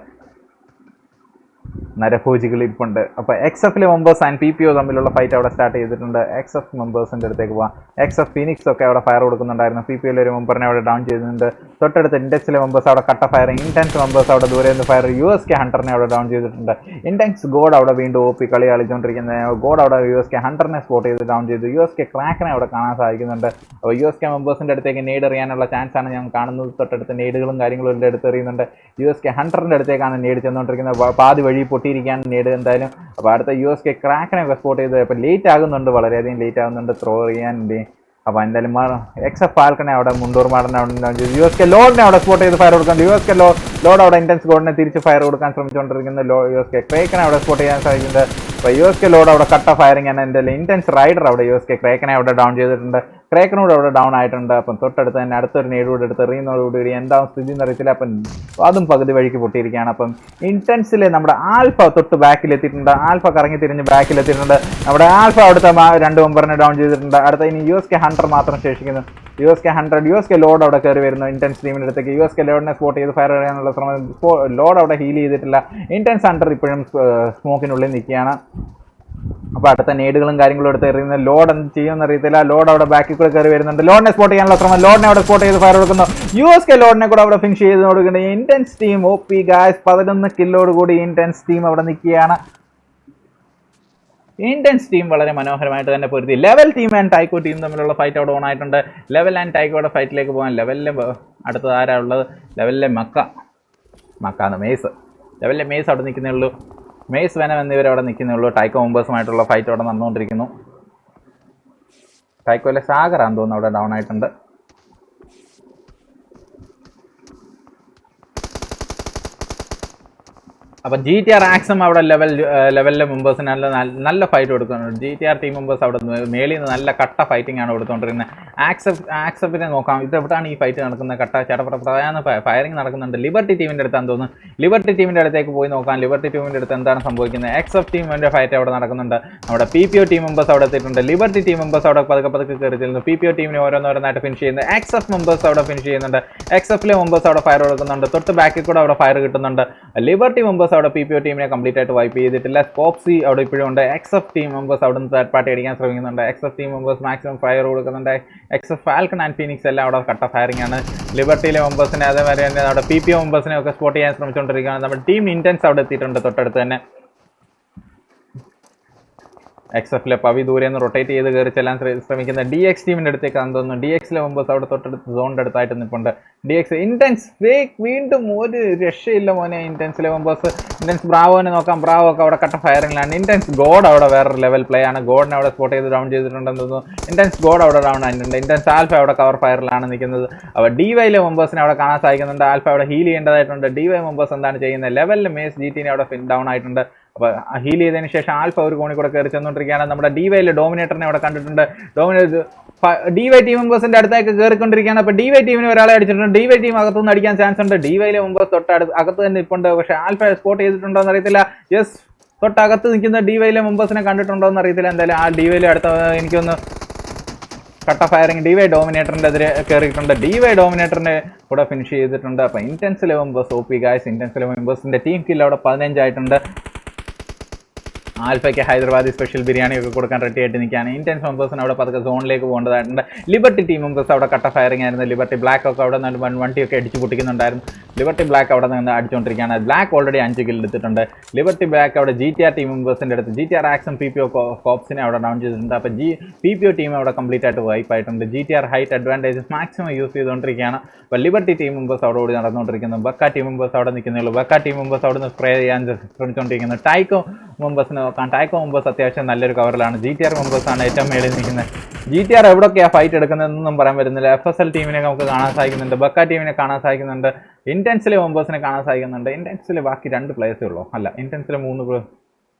നരഭോജികൾ ഇരിപ്പുണ്ട്. അപ്പോൾ XFലെ മെമ്പേഴ്സ് ആൻഡ് PPO തമ്മിലുള്ള ഫൈറ്റ് അവിടെ സ്റ്റാർട്ട് ചെയ്തിട്ടുണ്ട്. XF മെമ്പേഴ്സിൻ്റെ അടുത്തേക്ക് പോകാം. XF ഫിനിക്സ് ഒക്കെ അവിടെ ഫയർ കൊടുക്കുന്നുണ്ടായിരുന്നു. PPOയിലെ ഒരു മെമ്പറിനെ അവിടെ ഡൗൺ ചെയ്തിട്ടുണ്ട്. തൊട്ടടുത്ത് ഇൻറ്റൻസിലെ മെമ്പേഴ്സ് അവിടെ കട്ട ഫയർ. ഇൻറ്റൻസ് മെമ്പേഴ്സ് അവിടെ ദൂരെ നിന്ന് ഫയർ. USK ഹണ്ടറിനെ അവിടെ ഡൗൺ ചെയ്തിട്ടുണ്ട്. ഇൻറ്റൻസ് ഗോഡ് അവിടെ വീണ്ടും OP കളി കളിച്ചുകൊണ്ടിരിക്കുന്നത്. ഗോഡ് അവിടെ USK ഹണ്ടറിനെ സ്പോട്ട് ചെയ്ത് ഡൗൺ ചെയ്തു. USK ക്രാക്കിനെ അവിടെ കാണാൻ സാധിക്കുന്നുണ്ട്. അപ്പോൾ USK മെമ്പേഴ്സിൻ്റെ അടുത്തേക്ക് നെയ്ഡ് എറിയാനുള്ള ചാൻസാണ് ഞാൻ കാണുന്നത്. തൊട്ടടുത്ത് നെയ്ഡുകളും കാര്യങ്ങളും എൻ്റെ അടുത്ത് എറിയുന്നുണ്ട്. USK ഹണ്ടറിൻ്റെ അടുത്തേക്കാണ് നെയ്ഡ് ചെന്നുകൊണ്ടിരിക്കുന്നത്. പാതി വഴി പൊട്ടിയിരിക്കുകയാണ് നെയ്ഡ് എന്തായാലും. അപ്പോൾ അടുത്ത USK ക്രാക്കിനെ ഒക്കെ സ്പോട്ട് ചെയ്ത് അപ്പോൾ ലേറ്റ് ആകുന്നുണ്ട്. വളരെയധികം ലേറ്റ് ആകുന്നുണ്ട് ത്രോ ചെയ്യാൻ. അപ്പോൾ എന്തായാലും XF ഫാൽക്കനെ അവിടെ മുണ്ടൂർ മാടനെ അവിടെ USK ലോഡിനെ അവിടെ സ്പോട്ട് ചെയ്ത് ഫയർ കൊടുക്കുന്നുണ്ട്. USK ലോഡ് അവിടെ ഇൻറ്റൻസ് ഗോഡിനെ തിരിച്ച് ഫയർ കൊടുക്കാൻ ശ്രമിച്ചുകൊണ്ടിരിക്കുന്നത്. USK ക്രേക്കനെ അവിടെ സ്പോട്ട് ചെയ്യാൻ സാധിക്കുന്നുണ്ട്. അപ്പോൾ USK ലോഡ് അവിടെ കട്ട ഫയറിംഗ് ആണ്. എൻ്റെ ഇൻറ്റൻസ് റൈഡർ അവിടെ USK ക്രേക്കനെ അവിടെ ഡൗൺ ചെയ്തിട്ടുണ്ട്. ക്രേക്കനോട് അവിടെ ഡൗൺ ആയിട്ടുണ്ട്. അപ്പം തൊട്ടടുത്ത് തന്നെ അടുത്തൊരു നേടോട് എടുത്ത് എറിയുന്നതോടുകൂടി എന്താവും സ്ഥിതി എന്ന് അറിയത്തില്ല. അപ്പം അതും പകുതി വഴിക്ക് പൊട്ടിയിരിക്കുകയാണ്. അപ്പം ഇന്റൻസിലെ നമ്മുടെ ആൽഫ തൊട്ട് ബാക്കിലെത്തിയിട്ടുണ്ട്. ആൽഫ കറങ്ങി തിരിഞ്ഞ് ബാക്കിലെത്തിയിട്ടുണ്ട്. നമ്മുടെ ആൽഫ അവിടുത്തെ 2 മെമ്പറിനെ ഡൗൺ ചെയ്തിട്ടുണ്ട്. അടുത്ത ഇനി USK ഹണ്ടർ മാത്രം ശേഷിക്കുന്നു. USK ലോഡ് അവിടെ കയറി വരുന്നു ഇന്റൻസ് ടീമിൻ്റെ അടുത്തേക്ക്. USK ലോഡിനെ സ്പോട്ട് ചെയ്ത് ഫയർ ചെയ്യാനുള്ള ശ്രമം. ലോഡ് അവിടെ ഹീൽ ചെയ്തിട്ടില്ല. ഇന്റൻസ് ഹണ്ടർ ഇപ്പോഴും സ്മോക്കിനുള്ളിൽ നിൽക്കുകയാണ്. അപ്പോൾ അടുത്ത നേടുകളും കാര്യങ്ങളും എടുത്ത് എറിയുന്ന ലോഡ് എന്ത് ചെയ്യുമെന്ന് അറിയത്തില്ല. ലോഡ് അവിടെ ബാക്കിൽ കൂടെ കയറി വരുന്നുണ്ട്. ലോഡിനെ സ്പോട്ട് ചെയ്യാനുള്ള ശ്രമം. ലോഡിനെ അവിടെ സ്പോട്ട് ചെയ്ത് ഫയർ കൊടുക്കുന്നു. USK ലോഡിനെ കൂടെ അവിടെ ഫിനിഷ് ചെയ്ത് കൊടുക്കുന്നത്. ഇന്റൻസ് ടീം OP ഗായ്സ് 11 കില്ലോട് കൂടി ഇന്റൻസ് ടീം അവിടെ നിൽക്കുകയാണ്. ഇന്റൻസ് ടീം വളരെ മനോഹരമായിട്ട് തന്നെ പൊരുത്തി. ലെവൽ ടീം ആൻഡ് ടൈക്കോ ടീം തമ്മിലുള്ള ഫൈറ്റ് അവിടെ ഓൺ ആയിട്ടുണ്ട്. ലെവൽ ആൻഡ് ടൈക്കോയുടെ ഫൈറ്റിലേക്ക് പോകാൻ ലെവലിലെ അടുത്തത് ആരാ ഉള്ളത്? ലെവലിലെ മക്കാന്ന് മേസ്. ലെവലിലെ മേസ് അവിടെ നിൽക്കുന്നേ ഉള്ളൂ. മേസ് വെനം എന്നിവരവിടെ നിൽക്കുന്നേ ഉള്ളൂ. ടൈക്കോ മെമ്പേഴ്സുമായിട്ടുള്ള ഫൈറ്റ് അവിടെ നടന്നുകൊണ്ടിരിക്കുന്നു. ടൈക്കോയിലെ സാഗറാന്ന് തോന്നുന്നു അവിടെ ഡൗൺ ആയിട്ടുണ്ട്. അപ്പം GTR ആക്സം അവിടെ ലെവലിലെ മെമ്പേഴ്സിന് നല്ല ഫൈറ്റ് കൊടുക്കുന്നുണ്ട്. GTR ടീം മെമ്പേഴ്സ് അവിടെ മേളിൽ നിന്ന് നല്ല കട്ട ഫൈറ്റിംഗ് ആണ് കൊടുത്തുകൊണ്ടിരുന്നത്. ആക്സപ്പിനെ നോക്കാം. ഇത് എവിടെയാണ് ഈ ഫൈറ്റ് നടക്കുന്നത്? കട്ട ചടപ്രധാന ഫയറിംഗ് നടക്കുന്നുണ്ട്. ലിബർട്ടി ടീമിൻ്റെ അടുത്താന്ന് തോന്നുന്നു. ലിബർട്ടി ടീമിൻ്റെ അടുത്തേക്ക് പോയി നോക്കാം. ലിബർട്ടി ടീമിൻ്റെ അടുത്ത് എന്താണ് സംഭവിക്കുന്നത്? XF ടീമിൻ്റെ ഫൈറ്റ് അവിടെ നടക്കുന്നുണ്ട്. നമ്മുടെ PPO ടീം മെമ്പേഴ്സ് അവിടെ എത്തിയിട്ടുണ്ട്. ലിബർട്ടി ടീം മെമ്പേഴ്സ് അവിടെ പതുക്കെ കയറി ചെല്ലുന്നു. PPO ടീമിനെ ഓരോന്നോരോന്നായിട്ട് ഫിനിഷ് ചെയ്യുന്നത്. XF മെമ്പേഴ്സ് അവിടെ ഫിനിഷ് ചെയ്യുന്നുണ്ട്. XFലെ മെമ്പേഴ്സ് അവിടെ ഫയർ കൊടുക്കുന്നുണ്ട്. തൊട്ട് ബാക്കിൽ കൂടെ അവിടെ ഫയർ കിട്ടുന്നുണ്ട്. ലിബർട്ടി മെമ്പേഴ്സ് അവിടെ PPO ടീമിനെ കംപ്ലീറ്റ് ആയിട്ട് വൈപ്പ് ചെയ്തിട്ടില്ല. സ്കോപ്സി അവിടെ ഇപ്പോഴും ഉണ്ട്. XF ടീം മെമ്പേഴ്സ് അവിടെ നിന്ന് തേർഡ് പാർട്ടി അടിക്കാൻ ശ്രമിക്കുന്നുണ്ട്. XF team members maximum fire കൊടുക്കുന്നുണ്ട്. XF ഫാൽക്കൺ ആൻഡ് ഫീനിക്സ് എല്ലാം അവിടെ കട്ട ഫയറിംഗ് ആണ്. ലിബർട്ടിയിലെ മെമ്പേഴ്സിനെ അതേമാതിരി തന്നെ അവിടെ PPO മെമ്പേഴ്സിനെ ഒക്കെ സ്പോട്ട് ചെയ്യാൻ ശ്രമിച്ചുകൊണ്ടിരിക്കുകയാണ്. നമ്മുടെ ടീം ഇന്റൻസ് അവിടെ എത്തിയിട്ടുണ്ട് തൊട്ടടുത്ത് തന്നെ. XFലെ പവി ദൂരെ നിന്ന് റൊട്ടേറ്റ് ചെയ്ത് കയറി ചെല്ലാൻ ശ്രമിക്കുന്ന DX ടീമിൻ്റെ അടുത്തേക്കാണെന്ന് തോന്നുന്നു. DXലെ മെമ്പേഴ്സ് അവിടെ തൊട്ടടുത്ത് സോണിൻ്റെ അടുത്തായിട്ട് നിൽപ്പുണ്ട്. DX ഇന്റൻസ് ഫേക്ക് വീണ്ടും ഒരു രക്ഷയില്ല മോനെ. ഇന്റൻസിലെ മെമ്പേഴ്സ് ഇന്റൻസ് ബ്രാവോനെ നോക്കാം. ബ്രാവോ ഒക്കെ അവിടെ കട്ട ഫയറിംഗിലാണ്. ഇന്റൻസ് ഗോഡ് അവിടെ വേറൊരു ലെവൽ പ്ലേ ആണ്. ഗോഡിനെ അവിടെ സ്പോട്ട് ചെയ്ത് ഡൗൺ ചെയ്തിട്ടുണ്ടെന്ന് തോന്നുന്നു. ഇന്റൻസ് ഗോഡ് അവിടെ ഡൗൺ ആയിട്ടുണ്ട്. ഇന്റൻസ് ആൽഫ അവിടെ കവർ ഫയറിലാണ് നിൽക്കുന്നത്. അപ്പോൾ DYയിലെ മെമ്പേഴ്സിനെ അവിടെ കാണാൻ സാധിക്കുന്നുണ്ട്. ആൽഫ അവിടെ ഹീൽ ചെയ്യേണ്ടതായിട്ടുണ്ട്. DY മെമ്പേഴ്സ് എന്താണ് ചെയ്യുന്നത്? ലെവലിൽ മേസ് GTനെ അവിടെ ഡൗൺ ആയിട്ടുണ്ട്. അപ്പോൾ ഹീൽ ചെയ്തതിന് ശേഷം ആൽഫ ഒരു കോണി കൂടെ കയറി ചെന്നുകൊണ്ടിരിക്കുകയാണ്. നമ്മുടെ DYയിലെ ഡോമിനേറ്ററിനെ അവിടെ കണ്ടിട്ടുണ്ട്. DY ടീം മെമ്പേഴ്സിന്റെ അടുത്തേക്ക് കയറിക്കൊണ്ടിരിക്കുകയാണ്. അപ്പോൾ DY ടീമിന് ഒരാളെ അടിച്ചിട്ടുണ്ട്. DY ടീം അകത്തുനിന്ന് അടിക്കാൻ ചാൻസ് ഉണ്ട്. DYയിലെ മെമ്പേഴ്സ് അകത്ത് തന്നെ ഇപ്പുണ്ട്. പക്ഷേ ആൽഫ സ്പോട്ട് ചെയ്തിട്ടുണ്ടോ എന്ന് അറിയത്തില്ല. യെസ്, തൊട്ടകത്ത് നിൽക്കുന്ന DYയിലെ മെമ്പേഴ്സിനെ കണ്ടിട്ടുണ്ടോ എന്ന് അറിയത്തില്ല. എന്തായാലും ആ DYയിലെ അടുത്ത എനിക്കൊന്ന് കട്ട ഫയറിംഗ് DY ഡോമിനേറ്ററിൻ്റെ എതിരെ കയറിയിട്ടുണ്ട്. DY ഡോമിനേറ്ററിനെ കൂടെ ഫിനിഷ് ചെയ്തിട്ടുണ്ട്. അപ്പോൾ ഇന്റൻസിലെ മെമ്പേഴ്സ് OP ഗായ്സ്. ഇന്റൻസിലെ മെമ്പേഴ്സിന്റെ ടീം കില്ല് അവിടെ 15 ആയിട്ടുണ്ട്. ആൽഫയ്ക്ക് ഹൈദരാബാദി സ്പെഷ്യൽ ബിരിയാണി ഒക്കെ കൊടുക്കാൻ റെഡി ആയിട്ട് നിൽക്കുകയാണ്. ഇന്റൻസ് മെമ്പേഴ്സിന് അവിടെ പതുക്കെ സോണിലേക്ക് പോകേണ്ടതായിട്ടുണ്ട്. ലിബർട്ടി ടീം മെമ്പേഴ്സ് അവിടെ കട്ട ഫയറിംഗ് ആയിരുന്നു. ലിബർട്ടി ബ്ലാക്ക് ഒക്കെ അവിടെ നിന്ന് വണ്ടിയൊക്കെ അടിച്ച് പൊട്ടിക്കുന്നുണ്ടായിരുന്നു. ലിബർട്ടി ബ്ലാക്ക് അവിടെ നിന്ന് അടിച്ചുകൊണ്ടിരിക്കുകയാണ്. ബ്ലാക്ക് ഓൾറെഡി 5 കില്ല് എടുത്തിട്ടുണ്ട്. ലിബർട്ടി ബ്ലാക്ക് അവിടെ GTR ടീം മെമ്പേഴ്സിൻ്റെ അടുത്ത് GTR ആക്സം PPO കോപ്സിനെ അവിടെ ഡൗൺ ചെയ്തിട്ടുണ്ട്. അപ്പോൾ PPO ടീം അവിടെ കംപ്ലീറ്റ് ആയിട്ട് വൈപ്പ് ആയിട്ടുണ്ട്. GTR height advantages maximum use ചെയ്തുകൊണ്ടിരിക്കുകയാണ്. അപ്പോൾ ലിബർട്ടി ടീം മെമ്പേഴ്സ് അവിടെ ഓടി നടന്നുകൊണ്ടിരിക്കുന്നു. ബക്ക ടീം മെമ്പേഴ്സ് അവിടെ നിൽക്കുന്നുള്ളൂ. ബക്ക ടീം മെമ്പേഴ്സ് അവിടെ നിന്ന് സ്പ്രേ ചെയ്യാൻ ശ്രമിച്ചുകൊണ്ടിരിക്കുന്നു. ടൈക്കോ മെമ്പേഴ്സിന് നോക്കാം. ടൈക്കോ മെമ്പേഴ്സ് അത്യാവശ്യം നല്ലൊരു കവറിലാണ്. GTR മെമ്പേഴ്സാണ് ഏറ്റവും മേളിൽ നിൽക്കുന്നത്. GTR എവിടെയൊക്കെയാണ് ഫൈറ്റ് എടുക്കുന്നതെന്നൊന്നും പറയാൻ പറ്റുന്നില്ല. FSL ടീമിനെ നമുക്ക് കാണാൻ സാധിക്കുന്നുണ്ട്. ബക്ക ടീമിനെ കാണാൻ സാധിക്കുന്നുണ്ട്. ഇന്റൻസിലെ മെമ്പേഴ്സിനെ കാണാൻ സാധിക്കുന്നുണ്ട്. ഇന്റൻസിൽ ബാക്കി 2 പ്ലേയേഴ്സേ ഉള്ളൂ. അല്ല, ഇന്റൻസിലെ 3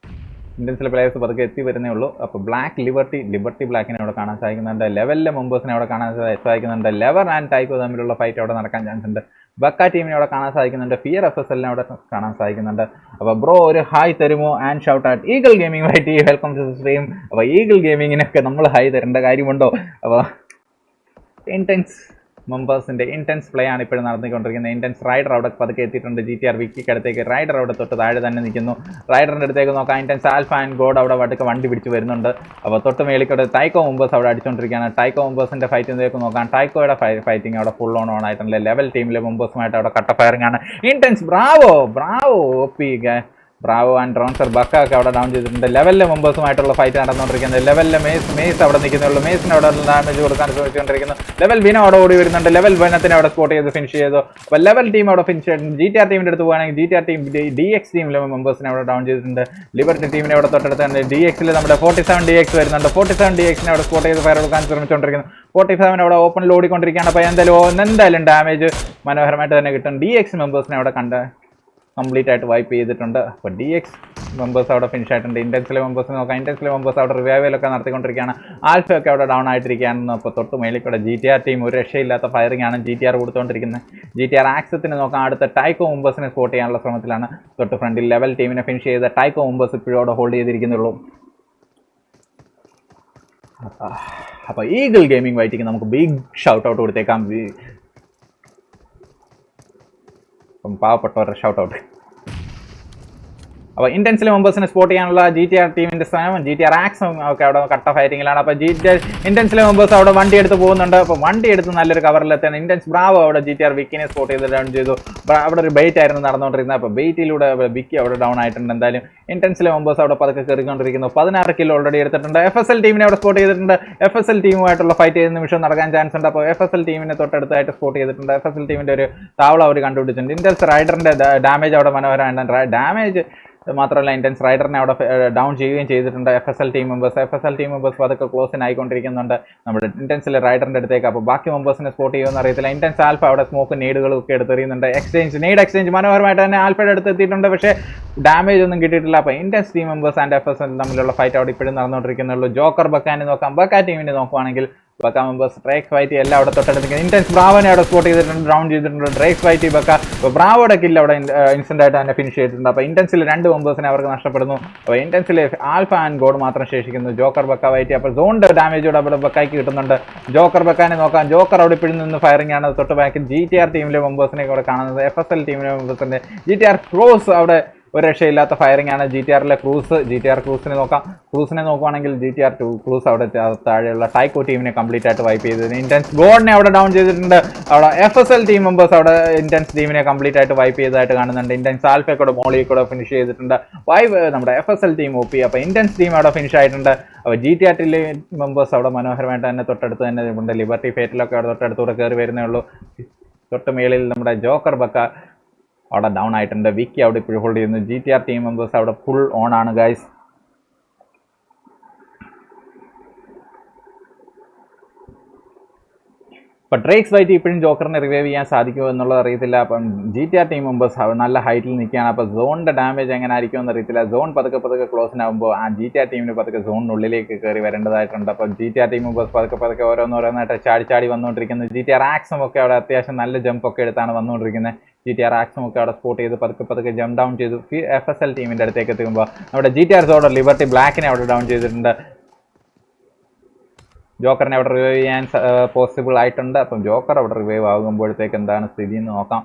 ഇന്ത്യൻസിലെ പ്ലേയേഴ്സ് പതുക്കെ എത്തി വരുന്നേ ഉള്ളൂ. അപ്പോൾ ലിബർട്ടി ബ്ലാക്കിനെ അവിടെ കാണാൻ സാധിക്കുന്നുണ്ട്. ലെവലിലെ മെമ്പേഴ്സിനെ അവിടെ കാണാൻ സാധിക്കുന്നുണ്ട്. ലെവർ ആൻഡ് ടൈക്കോ തമ്മിലുള്ള ഫൈറ്റ് അവിടെ നടക്കാൻ ചാൻസ് ഉണ്ട്. ബക്ക ടീമിനെ അവിടെ കാണാൻ സാധിക്കുന്നുണ്ട്. ഫിയർ FSLനെ അവിടെ കാണാൻ സാധിക്കുന്നുണ്ട്. അപ്പോൾ ബ്രോ ഒരു ഹായ് തരുമോ? And shout at eagle gaming YT welcome to stream. അപ്പോൾ ഈഗിൾ ഗെയിമിങ്ങിനൊക്കെ നമ്മൾ ഹായ് തരേണ്ട കാര്യമുണ്ടോ? അപ്പോൾ ഇന്റൻസ് മെമ്പേഴ്സിൻ്റെ ഇൻറ്റൻസ് പ്ലേ ആണ് ഇപ്പോഴും നടന്നുകൊണ്ടിരിക്കുന്നത്. ഇൻറ്റൻസ് റൈഡർ അവിടെ പതുക്കെ എത്തിയിട്ടുണ്ട്. GTR വിക്കിക്ക് അടുത്തേക്ക് റൈഡർ അവിടെ തൊട്ട് താഴെ തന്നെ നിൽക്കുന്നു. റൈഡറിൻ്റെ അടുത്തേക്ക് നോക്കാം. ഇൻറ്റൻസ് ആൽഫ ആൻഡ് ഗോഡ് അവിടെ വണ്ടി പിടിച്ച് വരുന്നുണ്ട്. അപ്പോൾ തൊട്ട് മേളിക്കോടെ ടൈക്കോ മെമ്പേഴ്സ് അവിടെ അടിച്ചുകൊണ്ടിരിക്കുകയാണ്. ടൈക്കോ മെമ്പേഴ്സിൻ്റെ ഫൈറ്റിലേക്ക് നോക്കാം. ടൈക്കോയുടെ ഫൈറ്റിംഗ് അവിടെ ഫുൾ ഓൺ ആയിട്ടുണ്ട്. ലെവൽ ടീമിലെ മെമ്പേഴ്സുമായിട്ട് അവിടെ കട്ട ഫയറിംഗ് ആണ്. Intense bravo OP bravo and ഡ്രോൺസർ ബക്ക ഒക്കെ അവിടെ ഡൗൺ ചെയ്തിട്ടുണ്ട്. ലെവലിലെ മെമ്പേഴ്സുമായിട്ടുള്ള ഫൈറ്റ് നടന്നുകൊണ്ടിരിക്കുന്നത്. ലെവലിലെ മേസ് അവിടെ നിൽക്കുന്നുള്ളൂ. മേസിന് അവിടെ ഡാമേജ് കൊടുക്കാൻ ശ്രമിച്ചുകൊണ്ടിരിക്കുന്നു. ലെവൽ വിന അവിടെ ഓടി വരുന്നുണ്ട്. ലെവൽ വിനത്തിനെ അവിടെ സ്പോട്ട് ചെയ്ത് ഫിനിഷ് ചെയ്തു. അപ്പോൾ ലെവൽ ടീം അവിടെ ഫിനിഷ് ചെയ്തിട്ടുണ്ട്. GTR ടീമിൻ്റെ അടുത്ത് പോകുകയാണെങ്കിൽ GTR ടീം DX ടീമിലെ മെമ്പേഴ്സിനെ അവിടെ ഡൗൺ ചെയ്തിട്ടുണ്ട്. ലിബർട്ടി ടീമിനെ അവിടെ തൊട്ടടുത്തുണ്ട്. DXൽ നമ്മുടെ 47 DX വരുന്നുണ്ട്. 47 DXനെ അവിടെ സ്പോട്ട് ചെയ്ത് ഫയർ കൊടുക്കാൻ ശ്രമിച്ചുകൊണ്ടിരിക്കുന്നു. 47 അവിടെ ഓപ്പണിൽ ഓടിക്കൊണ്ടിരിക്കുകയാണ്. അപ്പോൾ എന്തായാലും ഡാമേജ് മനോഹരമായിട്ട് തന്നെ കിട്ടും. DX മെമ്പേഴ്സിനെ അവിടെ കമ്പലീറ്റ് ആയിട്ട് വൈപ്പ് ചെയ്തിട്ടുണ്ട്. അപ്പോൾ DX മെമ്പേഴ്സ് അവിടെ ഫിനിഷ് ആയിട്ടുണ്ട്. ഇന്റൻസിലെ മെമ്പേഴ്സിനെ നോക്കാം. ഇന്റൻസിലെ മെമ്പേഴ്സ് അവിടെ റിവൈവലൊക്കെ നടത്തിക്കൊണ്ടിരിക്കുകയാണ്. ആൽഫയൊക്കെ അവിടെ ഡൗൺ ആയിട്ടിരിക്കുകയാണെന്ന്. അപ്പോൾ തൊട്ട് മേലിക്കൂടെ GTR ടീം ഒരു രക്ഷയില്ലാത്ത ഫയറിംഗ് ആണ് GTR കൊടുത്തുകൊണ്ടിരിക്കുന്നത്. GTR ആക്സത്തിന് നോക്കാം. അടുത്ത ടൈക്കോ മെമ്പേഴ്സിനെ സ്പോട്ട് ചെയ്യാനുള്ള ശ്രമത്തിലാണ്. തൊട്ട് ഫ്രണ്ടിൽ ലെവൽ ടീമിനെ ഫിനിഷ് ചെയ്ത ടൈക്കോ മെമ്പേഴ്സ് ഇപ്പോഴും അവിടെ ഹോൾഡ് ചെയ്തിരിക്കുന്നുള്ളൂ. അപ്പോൾ ഈഗിൾ ഗെയിമിംഗ് വൈറ്റിക്ക് നമുക്ക് ബിഗ് ഷൗട്ട് ഔട്ട് കൊടുത്തേക്കാം. പാവപ്പെട്ടവരുടെ ഷൗട്ട് ഔട്ട്. അപ്പോൾ ഇന്റൻസിലെ മെമ്പേഴ്സിനെ സ്പോട്ട് ചെയ്യാനുള്ള GTR ടീമിന്റെ സ്ഥാനം GTR ആക്സും ഒക്കെ അവിടെ കട്ട ഫൈറ്റിങ്ങിലാണ്. അപ്പോൾ ഇന്റൻസിലെ മെമ്പേഴ്സ് അവിടെ വണ്ടി എടുത്ത് പോകുന്നുണ്ട്. അപ്പോൾ വണ്ടി എടുത്ത് നല്ലൊരു കവറിലെത്താൻ ഇന്റൻസ് ബ്രാവോ അവിടെ GTR വിക്കിനെ സ്പോട്ട് ചെയ്ത് ഡൗൺ ചെയ്തു. അവിടെ ഒരു ബെയ്റ്റ് ആയിരുന്നു നടന്നുകൊണ്ടിരുന്നത്. അപ്പോൾ ബെയ്റ്റിലൂടെ വിക്കി അവിടെ ഡൗൺ ആയിട്ടുണ്ട്. എന്തായാലും ഇന്റൻസിലെ മെമ്പേഴ്സ് അവിടെ പതുക്കെ കയറിക്കൊണ്ടിരിക്കുന്നു. 16 കിലോ ഓൾറെഡി എടുത്തിട്ടുണ്ട്. FSL ടീമിനെ അവിടെ സ്പോട്ട് ചെയ്തിട്ടുണ്ട്. FSL ടീമുമായിട്ടുള്ള ഫൈറ്റ് ചെയ്യുന്ന നിമിഷം നടക്കാൻ ചാൻസ് ഉണ്ട്. അപ്പോൾ FSL ടീമിനെ തൊട്ടടുത്തായിട്ട് സ്പോട്ട് ചെയ്തിട്ടുണ്ട്. FSL ടീമിന്റെ ഒരു താവളം അവർ കണ്ടുപിടിച്ചിട്ടുണ്ട്. ഇന്റൻസ് റൈഡറിന്റെ ഡാമേജ് അവിടെ മനോഹരമാണ്. ഡാമേജ് മാത്രമല്ല ഇന്റൻസ് റൈഡറിനെ അവിടെ ഡൗൺ ചെയ്യുകയും ചെയ്തിട്ടുണ്ട്. FSL ടീം മെമ്പേഴ്സ് അതൊക്കെ ക്ലോസിന് ആയിക്കൊണ്ടിരിക്കുന്നുണ്ട് നമ്മുടെ ഇന്റൻസിലെ റൈഡറിന്റെ അടുത്തേക്ക്. അപ്പോൾ ബാക്കി മെമ്പേഴ്സിനെ സ്പോട്ട് ചെയ്യുമെന്ന് അറിയത്തില്ല. ഇന്റൻസ് ആൽഫ അവിടെ സ്മോക്ക് നീഡുകളൊക്കെ എടുത്തെറിയുന്നുണ്ട്. നീഡ് എക്സ്ചേഞ്ച് മനോഹരമായിട്ട് തന്നെ ആൽഫയുടെ അടുത്ത് എത്തിയിട്ടുണ്ട്. പക്ഷേ ഡാമേജ് ഒന്നും കിട്ടിയിട്ടില്ല. അപ്പോൾ intense team members and FSL തമ്മിലുള്ള ഫൈറ്റ് അവിടെ ഇപ്പോഴും നടന്നുകൊണ്ടിരിക്കുന്നുള്ളൂ. ജോക്കർ ബക്കാനെ നോക്കാം. ബക്ക ടീമിനെ നോക്കുവാണെങ്കിൽ ബക്ക മെമ്പേഴ്സ് ഡ്രേക്ക് ഫൈറ്റ് എല്ലാം അവിടെ തൊട്ടടുത്തിരിക്കുന്നത്. ഇന്റൻസ് ബ്രാവോനെ അവിടെ സ്പോട്ട് ചെയ്തിട്ടുണ്ട്, ഡൗൺ ചെയ്തിട്ടുണ്ട്. ഡ്രേക്ക് ഫൈറ്റ് ബക്ക. അപ്പോൾ ബ്രാവോയുടെ കില്ല് അവിടെ ഇൻസ്റ്റന്റ് ആയിട്ട് തന്നെ ഫിനിഷ് ചെയ്തിട്ടുണ്ട്. അപ്പോൾ ഇന്റൻസിൽ 2 മെമ്പേഴ്സിനെ അവർക്ക് നഷ്ടപ്പെടുന്നു. അപ്പോൾ ഇന്റൻസിൽ ആൽഫ ആൻഡ് ഗോഡ് മാത്രം ശേഷിക്കുന്നു. ജോക്കർ ബക്ക വൈറ്റ്. അപ്പോൾ സോണിന്റെ ഡാമേജ് അവിടെ ബക്കായ്ക്ക് കിട്ടുന്നുണ്ട്. ജോക്കർ ബക്കാനെ നോക്കാം. ജോക്കർ അവിടെ ഇപ്പോഴും നിന്ന് ഫയറിംഗ് ആണ്. തൊട്ട് ബാക്കിൽ GTR ടീമിലെ മെമ്പേഴ്സിനെ അവിടെ കാണുന്നത്. FSL ടീമിലെ മെമ്പേഴ്സിന്റെ GTR ക്രോസ് അവിടെ ഒരു രക്ഷയില്ലാത്ത ഫയറിംഗ് ആണ്. GTRലെ GTR ക്രൂസിനെ നോക്കാം. ക്രൂസിനെ നോക്കുവാണെങ്കിൽ GTR ക്രൂസ് അവിടെ താഴെയുള്ള ടൈക്കോ ടീമിനെ കംപ്ലീറ്റ് ആയിട്ട് വൈപ്പ് ചെയ്തത്. ഇന്റൻസ് ഗോഡിനെ അവിടെ ഡൗൺ ചെയ്തിട്ടുണ്ട്. അവിടെ FSL ടീം മെമ്പേഴ്സ് അവിടെ ഇന്റൻസ് ടീമിനെ കംപ്ലീറ്റ് ആയിട്ട് വൈപ്പ് ചെയ്തതായിട്ട് കാണുന്നുണ്ട്. ഇന്റൻസ് ആൽഫയെ കൂടെ മോളിയെ കൂടെ ഫിനിഷ് ചെയ്തിട്ടുണ്ട്. നമ്മുടെ FSL ടീം OP. അപ്പോൾ ഇന്റൻസ് ടീം അവിടെ ഫിനിഷ് ആയിട്ടുണ്ട്. അപ്പോൾ GTR മെമ്പേഴ്സ് അവിടെ മനോഹരമായിട്ട് തന്നെ തൊട്ടടുത്ത് തന്നെ ഉണ്ട്. ലിബർട്ടി ഫേറ്റിലൊക്കെ അവിടെ തൊട്ടടുത്തൂടെ കയറി വരുന്നേ ഉള്ളൂ. തൊട്ട് മേളിൽ നമ്മുടെ ജോക്കർ ബക്ക അവിടെ ഡൗൺ ആയിട്ടുണ്ട്. വിക്കി അവിടെ ഇപ്പോഴും ഹോൾഡ് ചെയ്യുന്നു. GTR ടീം മെമ്പേഴ്സ് അവിടെ ഫുൾ ഓൺ ആണ് ഗൈസ്. അപ്പോൾ ഡ്രേക്സ് വൈറ്റ് ഇപ്പോഴും ജോക്കറിനെ റിവൈവ് ചെയ്യാൻ സാധിക്കുമോ എന്നുള്ളത് അറിയത്തില്ല. അപ്പം GTR ടീം മെമ്പേഴ്സ് നല്ല ഹൈറ്റിൽ നിൽക്കുകയാണ്. അപ്പോൾ സോണിൻ്റെ ഡാമേജ് എങ്ങനെ ആയിരിക്കുമെന്ന് അറിയത്തില്ല. സോൺ പതുക്കെ ക്ലോസിനാകുമ്പോൾ ആ GTR ടീമിന് പതുക്കെ സോണിനുള്ളിലേക്ക് കയറി വരേണ്ടതായിട്ടുണ്ട്. അപ്പം GTR ടീം മെമ്പേഴ്സ് പതുക്കെ ഓരോന്നായിട്ട് ചാടി വന്നുകൊണ്ടിരിക്കുന്നത്. GTR ആക്സും ഒക്കെ അവിടെ അത്യാവശ്യം നല്ല ജമ്പൊക്കെ എടുത്താണ് വന്നുകൊണ്ടിരിക്കുന്നത്. GTR ആക്സും ഒക്കെ അവിടെ സ്പോട്ട് ചെയ്ത് പതുക്കെ ജമ്പ് ഡൗൺ ചെയ്തു. FSL ടീമിൻ്റെ അടുത്തേക്ക് എത്തുമ്പോൾ നമ്മുടെ GTR സോഡർ ലിബർട്ടി ബ്ലാക്കിനെ അവിടെ ഡൗൺ ചെയ്തിട്ടുണ്ട്. ജോക്കറിനെ അവിടെ റിവൈവ് ചെയ്യാൻ പോസിബിൾ ആയിട്ടുണ്ട്. അപ്പം ജോക്കർ അവിടെ റിവൈവ് ആകുമ്പോഴത്തേക്ക് എന്താണ് സ്ഥിതി എന്ന് നോക്കാം.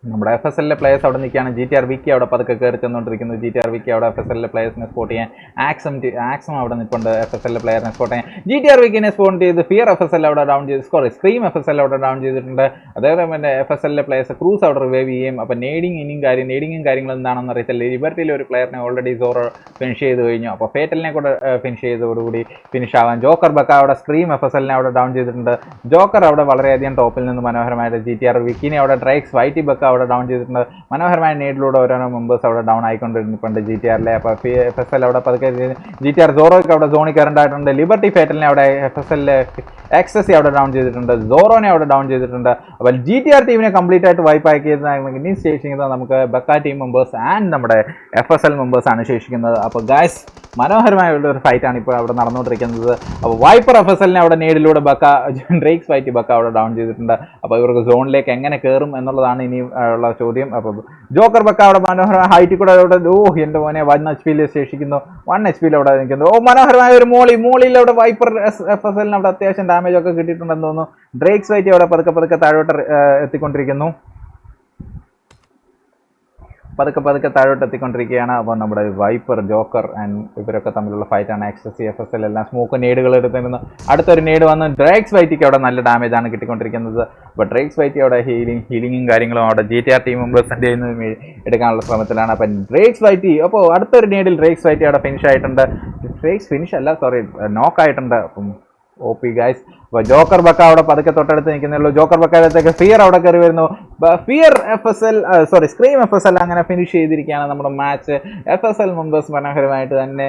നമ്മുടെ FSLലെ പ്ലേയേഴ്സ് അവിടെ നിൽക്കുകയാണ്. GTR വിക്കി അവിടെ പതുക്കെ കയറി ചെന്നുകൊണ്ടിരിക്കുന്നു. GTR വിക്കി അവിടെ FSLലെ പ്ലേയേഴ്സിനെ സ്പോട്ട് ചെയ്യാൻ ആക്സും അവിടെ നിൽപ്പുണ്ട്. FSLലെ പ്ലെയറിനെ സ്പോട്ട് ചെയ്യാൻ GTR വിക്കിനെ സ്പോട്ട് ചെയ്ത് ഫിയർ FSL അവിടെ ഡൗൺ ചെയ്ത് സ്ക്രീം FSL അവിടെ ഡൗൺ ചെയ്തിട്ടുണ്ട്. അതേപോലെ തന്നെ FSLലെ പ്ലേയേഴ്സ് ക്രൂസ് അവിടെ റിവൈവ് ചെയ്യും. അപ്പോൾ നേഡിങ്ങും കാര്യങ്ങളും എന്താണെന്ന് അറിയത്തില്ല. ലിബർട്ടിയിൽ ഒരു പ്ലെയറിനെ ഓൾറെഡി സോറോ ഫിനിഷ് ചെയ്ത് കഴിഞ്ഞു. അപ്പോൾ ഫേറ്റലിനെ കൂടെ ഫിനിഷ് ചെയ്തതോടുകൂടി ഫിനിഷ് ആവാൻ ജോക്കർ ബക്ക അവിടെ സ്ക്രീം FSLനെ അവിടെ ഡൗൺ ചെയ്തിട്ടുണ്ട്. ജോക്കർ അവിടെ വളരെയധികം ടോപ്പിൽ നിന്ന് മനോഹരമായിട്ട് GTR വിക്കിനെ അവിടെ ഡ്രൈക്സ് വൈറ്റി ബക്ക അവിടെ ഡൗൺ ചെയ്തിട്ടുണ്ട്. മനോഹരമായ നീഡിലൂടെ ഓരോരോ മെമ്പേഴ്സ് അവിടെ ഡൗൺ ആയിക്കൊണ്ടിരിക്കുന്നുണ്ട് GTRലെ. അപ്പോൾ FSL അവിടെ പതുക്കെ GTR സോറോയ്ക്ക് അവിടെ സോണിൽ കയറേണ്ടതായിട്ടുണ്ട്. ലിബർട്ടി ഫേറ്റലിനെ അവിടെ FSLലെ എക്സസി അവിടെ ഡൗൺ ചെയ്തിട്ടുണ്ട്. സോറോനെ അവിടെ ഡൗൺ ചെയ്തിട്ടുണ്ട്. അപ്പോൾ GTR ടീമിനെ കംപ്ലീറ്റ് ആയിട്ട് വൈപ്പ് ആക്കിയതാണെങ്കിൽ ഇനി ശേഷിക്കുന്നത് നമുക്ക് ബക്ക ടീം മെമ്പേഴ്സ് ആൻഡ് നമ്മുടെ FSL മെമ്പേഴ്സ് ആണ് ശേഷിക്കുന്നത്. അപ്പോൾ ഗൈസ് മനോഹരമായുള്ള ഒരു ഫൈറ്റാണ് ഇപ്പോൾ അവിടെ നടന്നുകൊണ്ടിരിക്കുന്നത്. അപ്പോൾ വൈപ്പർ FSLനെ അവിടെ നേടിലൂടെ ഡ്രേക്സ് ഫൈറ്റ് ബക്ക അവിടെ ഡൗൺ ചെയ്തിട്ടുണ്ട്. അപ്പോൾ ഇവർക്ക് സോണിലേക്ക് എങ്ങനെ കയറും എന്നുള്ളതാണ് ഇനി ഉള്ള ചോദ്യം. അപ്പോൾ ജോക്കർ ബക്ക അവിടെ മനോഹരമായ ഹൈറ്റിൽ കൂടെ അവിടെ എൻ്റെ മോനെ 1 HP ശേഷിക്കുന്നു. 1 HP അവിടെ നിൽക്കുന്നു. മനോഹരമായ ഒരു മോളിയിൽ അവിടെ വൈപ്പർ FSLന് അവിടെ അത്യാവശ്യം ഡാമേജ് ഒക്കെ കിട്ടിയിട്ടുണ്ടെന്ന് തോന്നുന്നു. ഡ്രേക്സ് ഫൈറ്റ് അവിടെ പതുക്കെ താഴോട്ട് എത്തിക്കൊണ്ടിരിക്കുന്നു. പതുക്കെ താഴോട്ട് എത്തിക്കൊണ്ടിരിക്കുകയാണ്. അപ്പോൾ നമ്മുടെ വൈപ്പർ ജോക്കർ ആൻഡ് ഇവരൊക്കെ തമ്മിലുള്ള ഫൈറ്റാണ്. എക്സസി FSL എല്ലാം സ്മോക്ക് നേടുകൾ എടുത്തിരുന്നു. അടുത്തൊരു നേട് വന്ന് ഡ്രേക്സ് വൈറ്റിക്ക് അവിടെ നല്ല ഡാമേജ് ആണ് കിട്ടിക്കൊണ്ടിരിക്കുന്നത്. അപ്പോൾ ഡ്രേക്സ് വൈറ്റി അവിടെ ഹീലിങ്ങും കാര്യങ്ങളും അവിടെ GTR ടീം മെമ്പേഴ്സിൻ്റെ എടുക്കാനുള്ള ശ്രമത്തിലാണ്. അപ്പം ഡ്രേക്സ് വൈറ്റി അപ്പോൾ അടുത്തൊരു നേടിൽ ഡ്രേക്സ് വൈറ്റി അവിടെ ഫിനിഷ് ആയിട്ടുണ്ട്. നോക്കായിട്ടുണ്ട്. അപ്പം OP ഗൈസ്. അപ്പോൾ ജോക്കർ ബക്ക അവിടെ പതുക്കെ തൊട്ടടുത്ത് നിൽക്കുന്നുള്ളൂ. ജോക്കർ ബക്കയിലത്തേക്ക് ഫിയർ അവിടെ കയറി വരുന്നു. സ്ക്രീം FSL അങ്ങനെ ഫിനിഷ് ചെയ്തിരിക്കുകയാണ് നമ്മുടെ മാച്ച്. FSL മെമ്പേഴ്സ് മനോഹരമായിട്ട് തന്നെ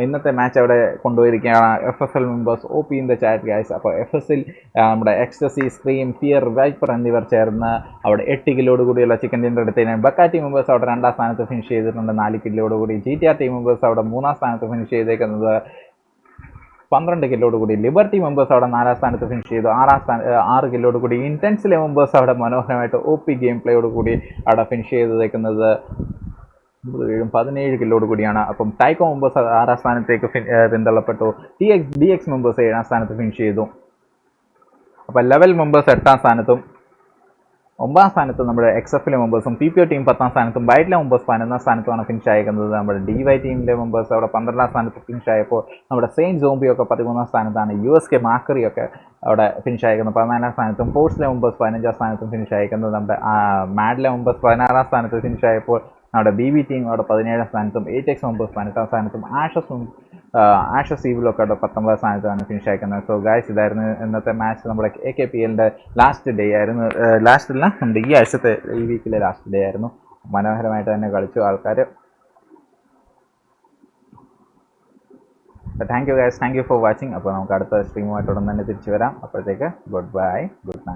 ഇന്നത്തെ മാച്ച് അവിടെ കൊണ്ടുപോയിരിക്കുകയാണ് FSL members OP in the chat guys. അപ്പോൾ FSL നമ്മുടെ എക്സ്റ്റസി, സ്ക്രീം, ഫിയർ, വൈപ്പർ എന്നിവർ ചേർന്ന് അവിടെ 8 കിലോട് കൂടിയുള്ള ചിക്കൻ ഡിന്നർ എടുത്തതിനാണ്. ബക്കാ ടീം മെമ്പേഴ്സ് അവിടെ 2ാം സ്ഥാനത്ത് ഫിനിഷ് ചെയ്തിട്ടുണ്ട് 4 കിലോട് കൂടി. GTR ടീം മെമ്പേഴ്സ് അവിടെ 3ാം സ്ഥാനത്ത് ഫിനിഷ് ചെയ്തേക്കുന്നത് 12 കിലോട് കൂടി. ലിബർട്ടി മെമ്പേഴ്സ് അവിടെ 4ാം സ്ഥാനത്ത് ഫിനിഷ് ചെയ്തു 6 കിലോട് കൂടി. ഇൻറ്റൻസിലെ മെമ്പേഴ്സ് അവിടെ മനോഹരമായിട്ട് OP ഗെയിം പ്ലേയോട് കൂടി അവിടെ ഫിനിഷ് ചെയ്തേക്കുന്നത് 17 കിലോട് കൂടിയാണ്. അപ്പം ടൈക്കോ മെമ്പേഴ്സ് 6ാം സ്ഥാനത്തേക്ക് പിന്തള്ളപ്പെട്ടു. DX മെമ്പേഴ്സ് 7ാം സ്ഥാനത്ത് ഫിനിഷ് ചെയ്തു. അപ്പം ലെവൽ മെമ്പേഴ്സ് 8ാം സ്ഥാനത്തും 9ാം സ്ഥാനത്ത് നമ്മുടെ XFL മെമ്പേഴ്സും PPO ടീം 10ാം സ്ഥാനത്തും ബൈറ്റിലെ മെമ്പേഴ്സ് 11ാം സ്ഥാനത്തുമാണ് ഫിനിഷ് ആയിരിക്കുന്നത്. നമ്മുടെ DY ടീമിലെ മെമ്പേഴ്സ് അവിടെ 12ാം സ്ഥാനത്ത് ഫിനിഷ് ആയപ്പോൾ നമ്മുടെ സെയിൻറ്റ് സോംബിയൊക്കെ 13ാം സ്ഥാനത്താണ്. USK മാക്കറിയൊക്കെ അവിടെ ഫിനിഷ് ആയിരിക്കുന്നത് 14ാം സ്ഥാനത്തും. ഫോഴ്സിലെ മെമ്പേഴ്സ് 15ാം സ്ഥാനത്തും ഫിനിഷ് ആയിരിക്കുന്നത്. നമ്മുടെ മാഡിലെ മെമ്പേഴ്സ് 16ാം സ്ഥാനത്ത് ഫിനിഷ് ആയപ്പോൾ നമ്മുടെ BB ടീം അവിടെ 17ാം സ്ഥാനത്തും. 8X മെമ്പേഴ്സ് 18ാം സ്ഥാനത്തും. ആഷസ് ഈവിലൊക്കെ അവിടെ 19ാം സ്ഥാനത്താണ് ഫിനിഷ് ആയിരിക്കുന്നത്. സോ ഗൈസ്, ഇതായിരുന്നു ഇന്നത്തെ മാച്ച്. നമ്മുടെ AKPLൻ്റെ ലാസ്റ്റ് ഡേ ആയിരുന്നു. ലാസ്റ്റ് അല്ല, നമ്മുടെ ഈ ആഴ്ചത്തെ ഈ വീക്കിലെ ലാസ്റ്റ് ഡേ ആയിരുന്നു. മനോഹരമായിട്ട് തന്നെ കളിച്ചു ആൾക്കാർ. Thank you guys, thank you for watching. അപ്പോൾ നമുക്ക് അടുത്ത സ്ട്രീമുമായിട്ട് ഉടൻ തന്നെ തിരിച്ചു വരാം. അപ്പോഴത്തേക്ക് ഗുഡ് ബൈ, ഗുഡ് നൈറ്റ്.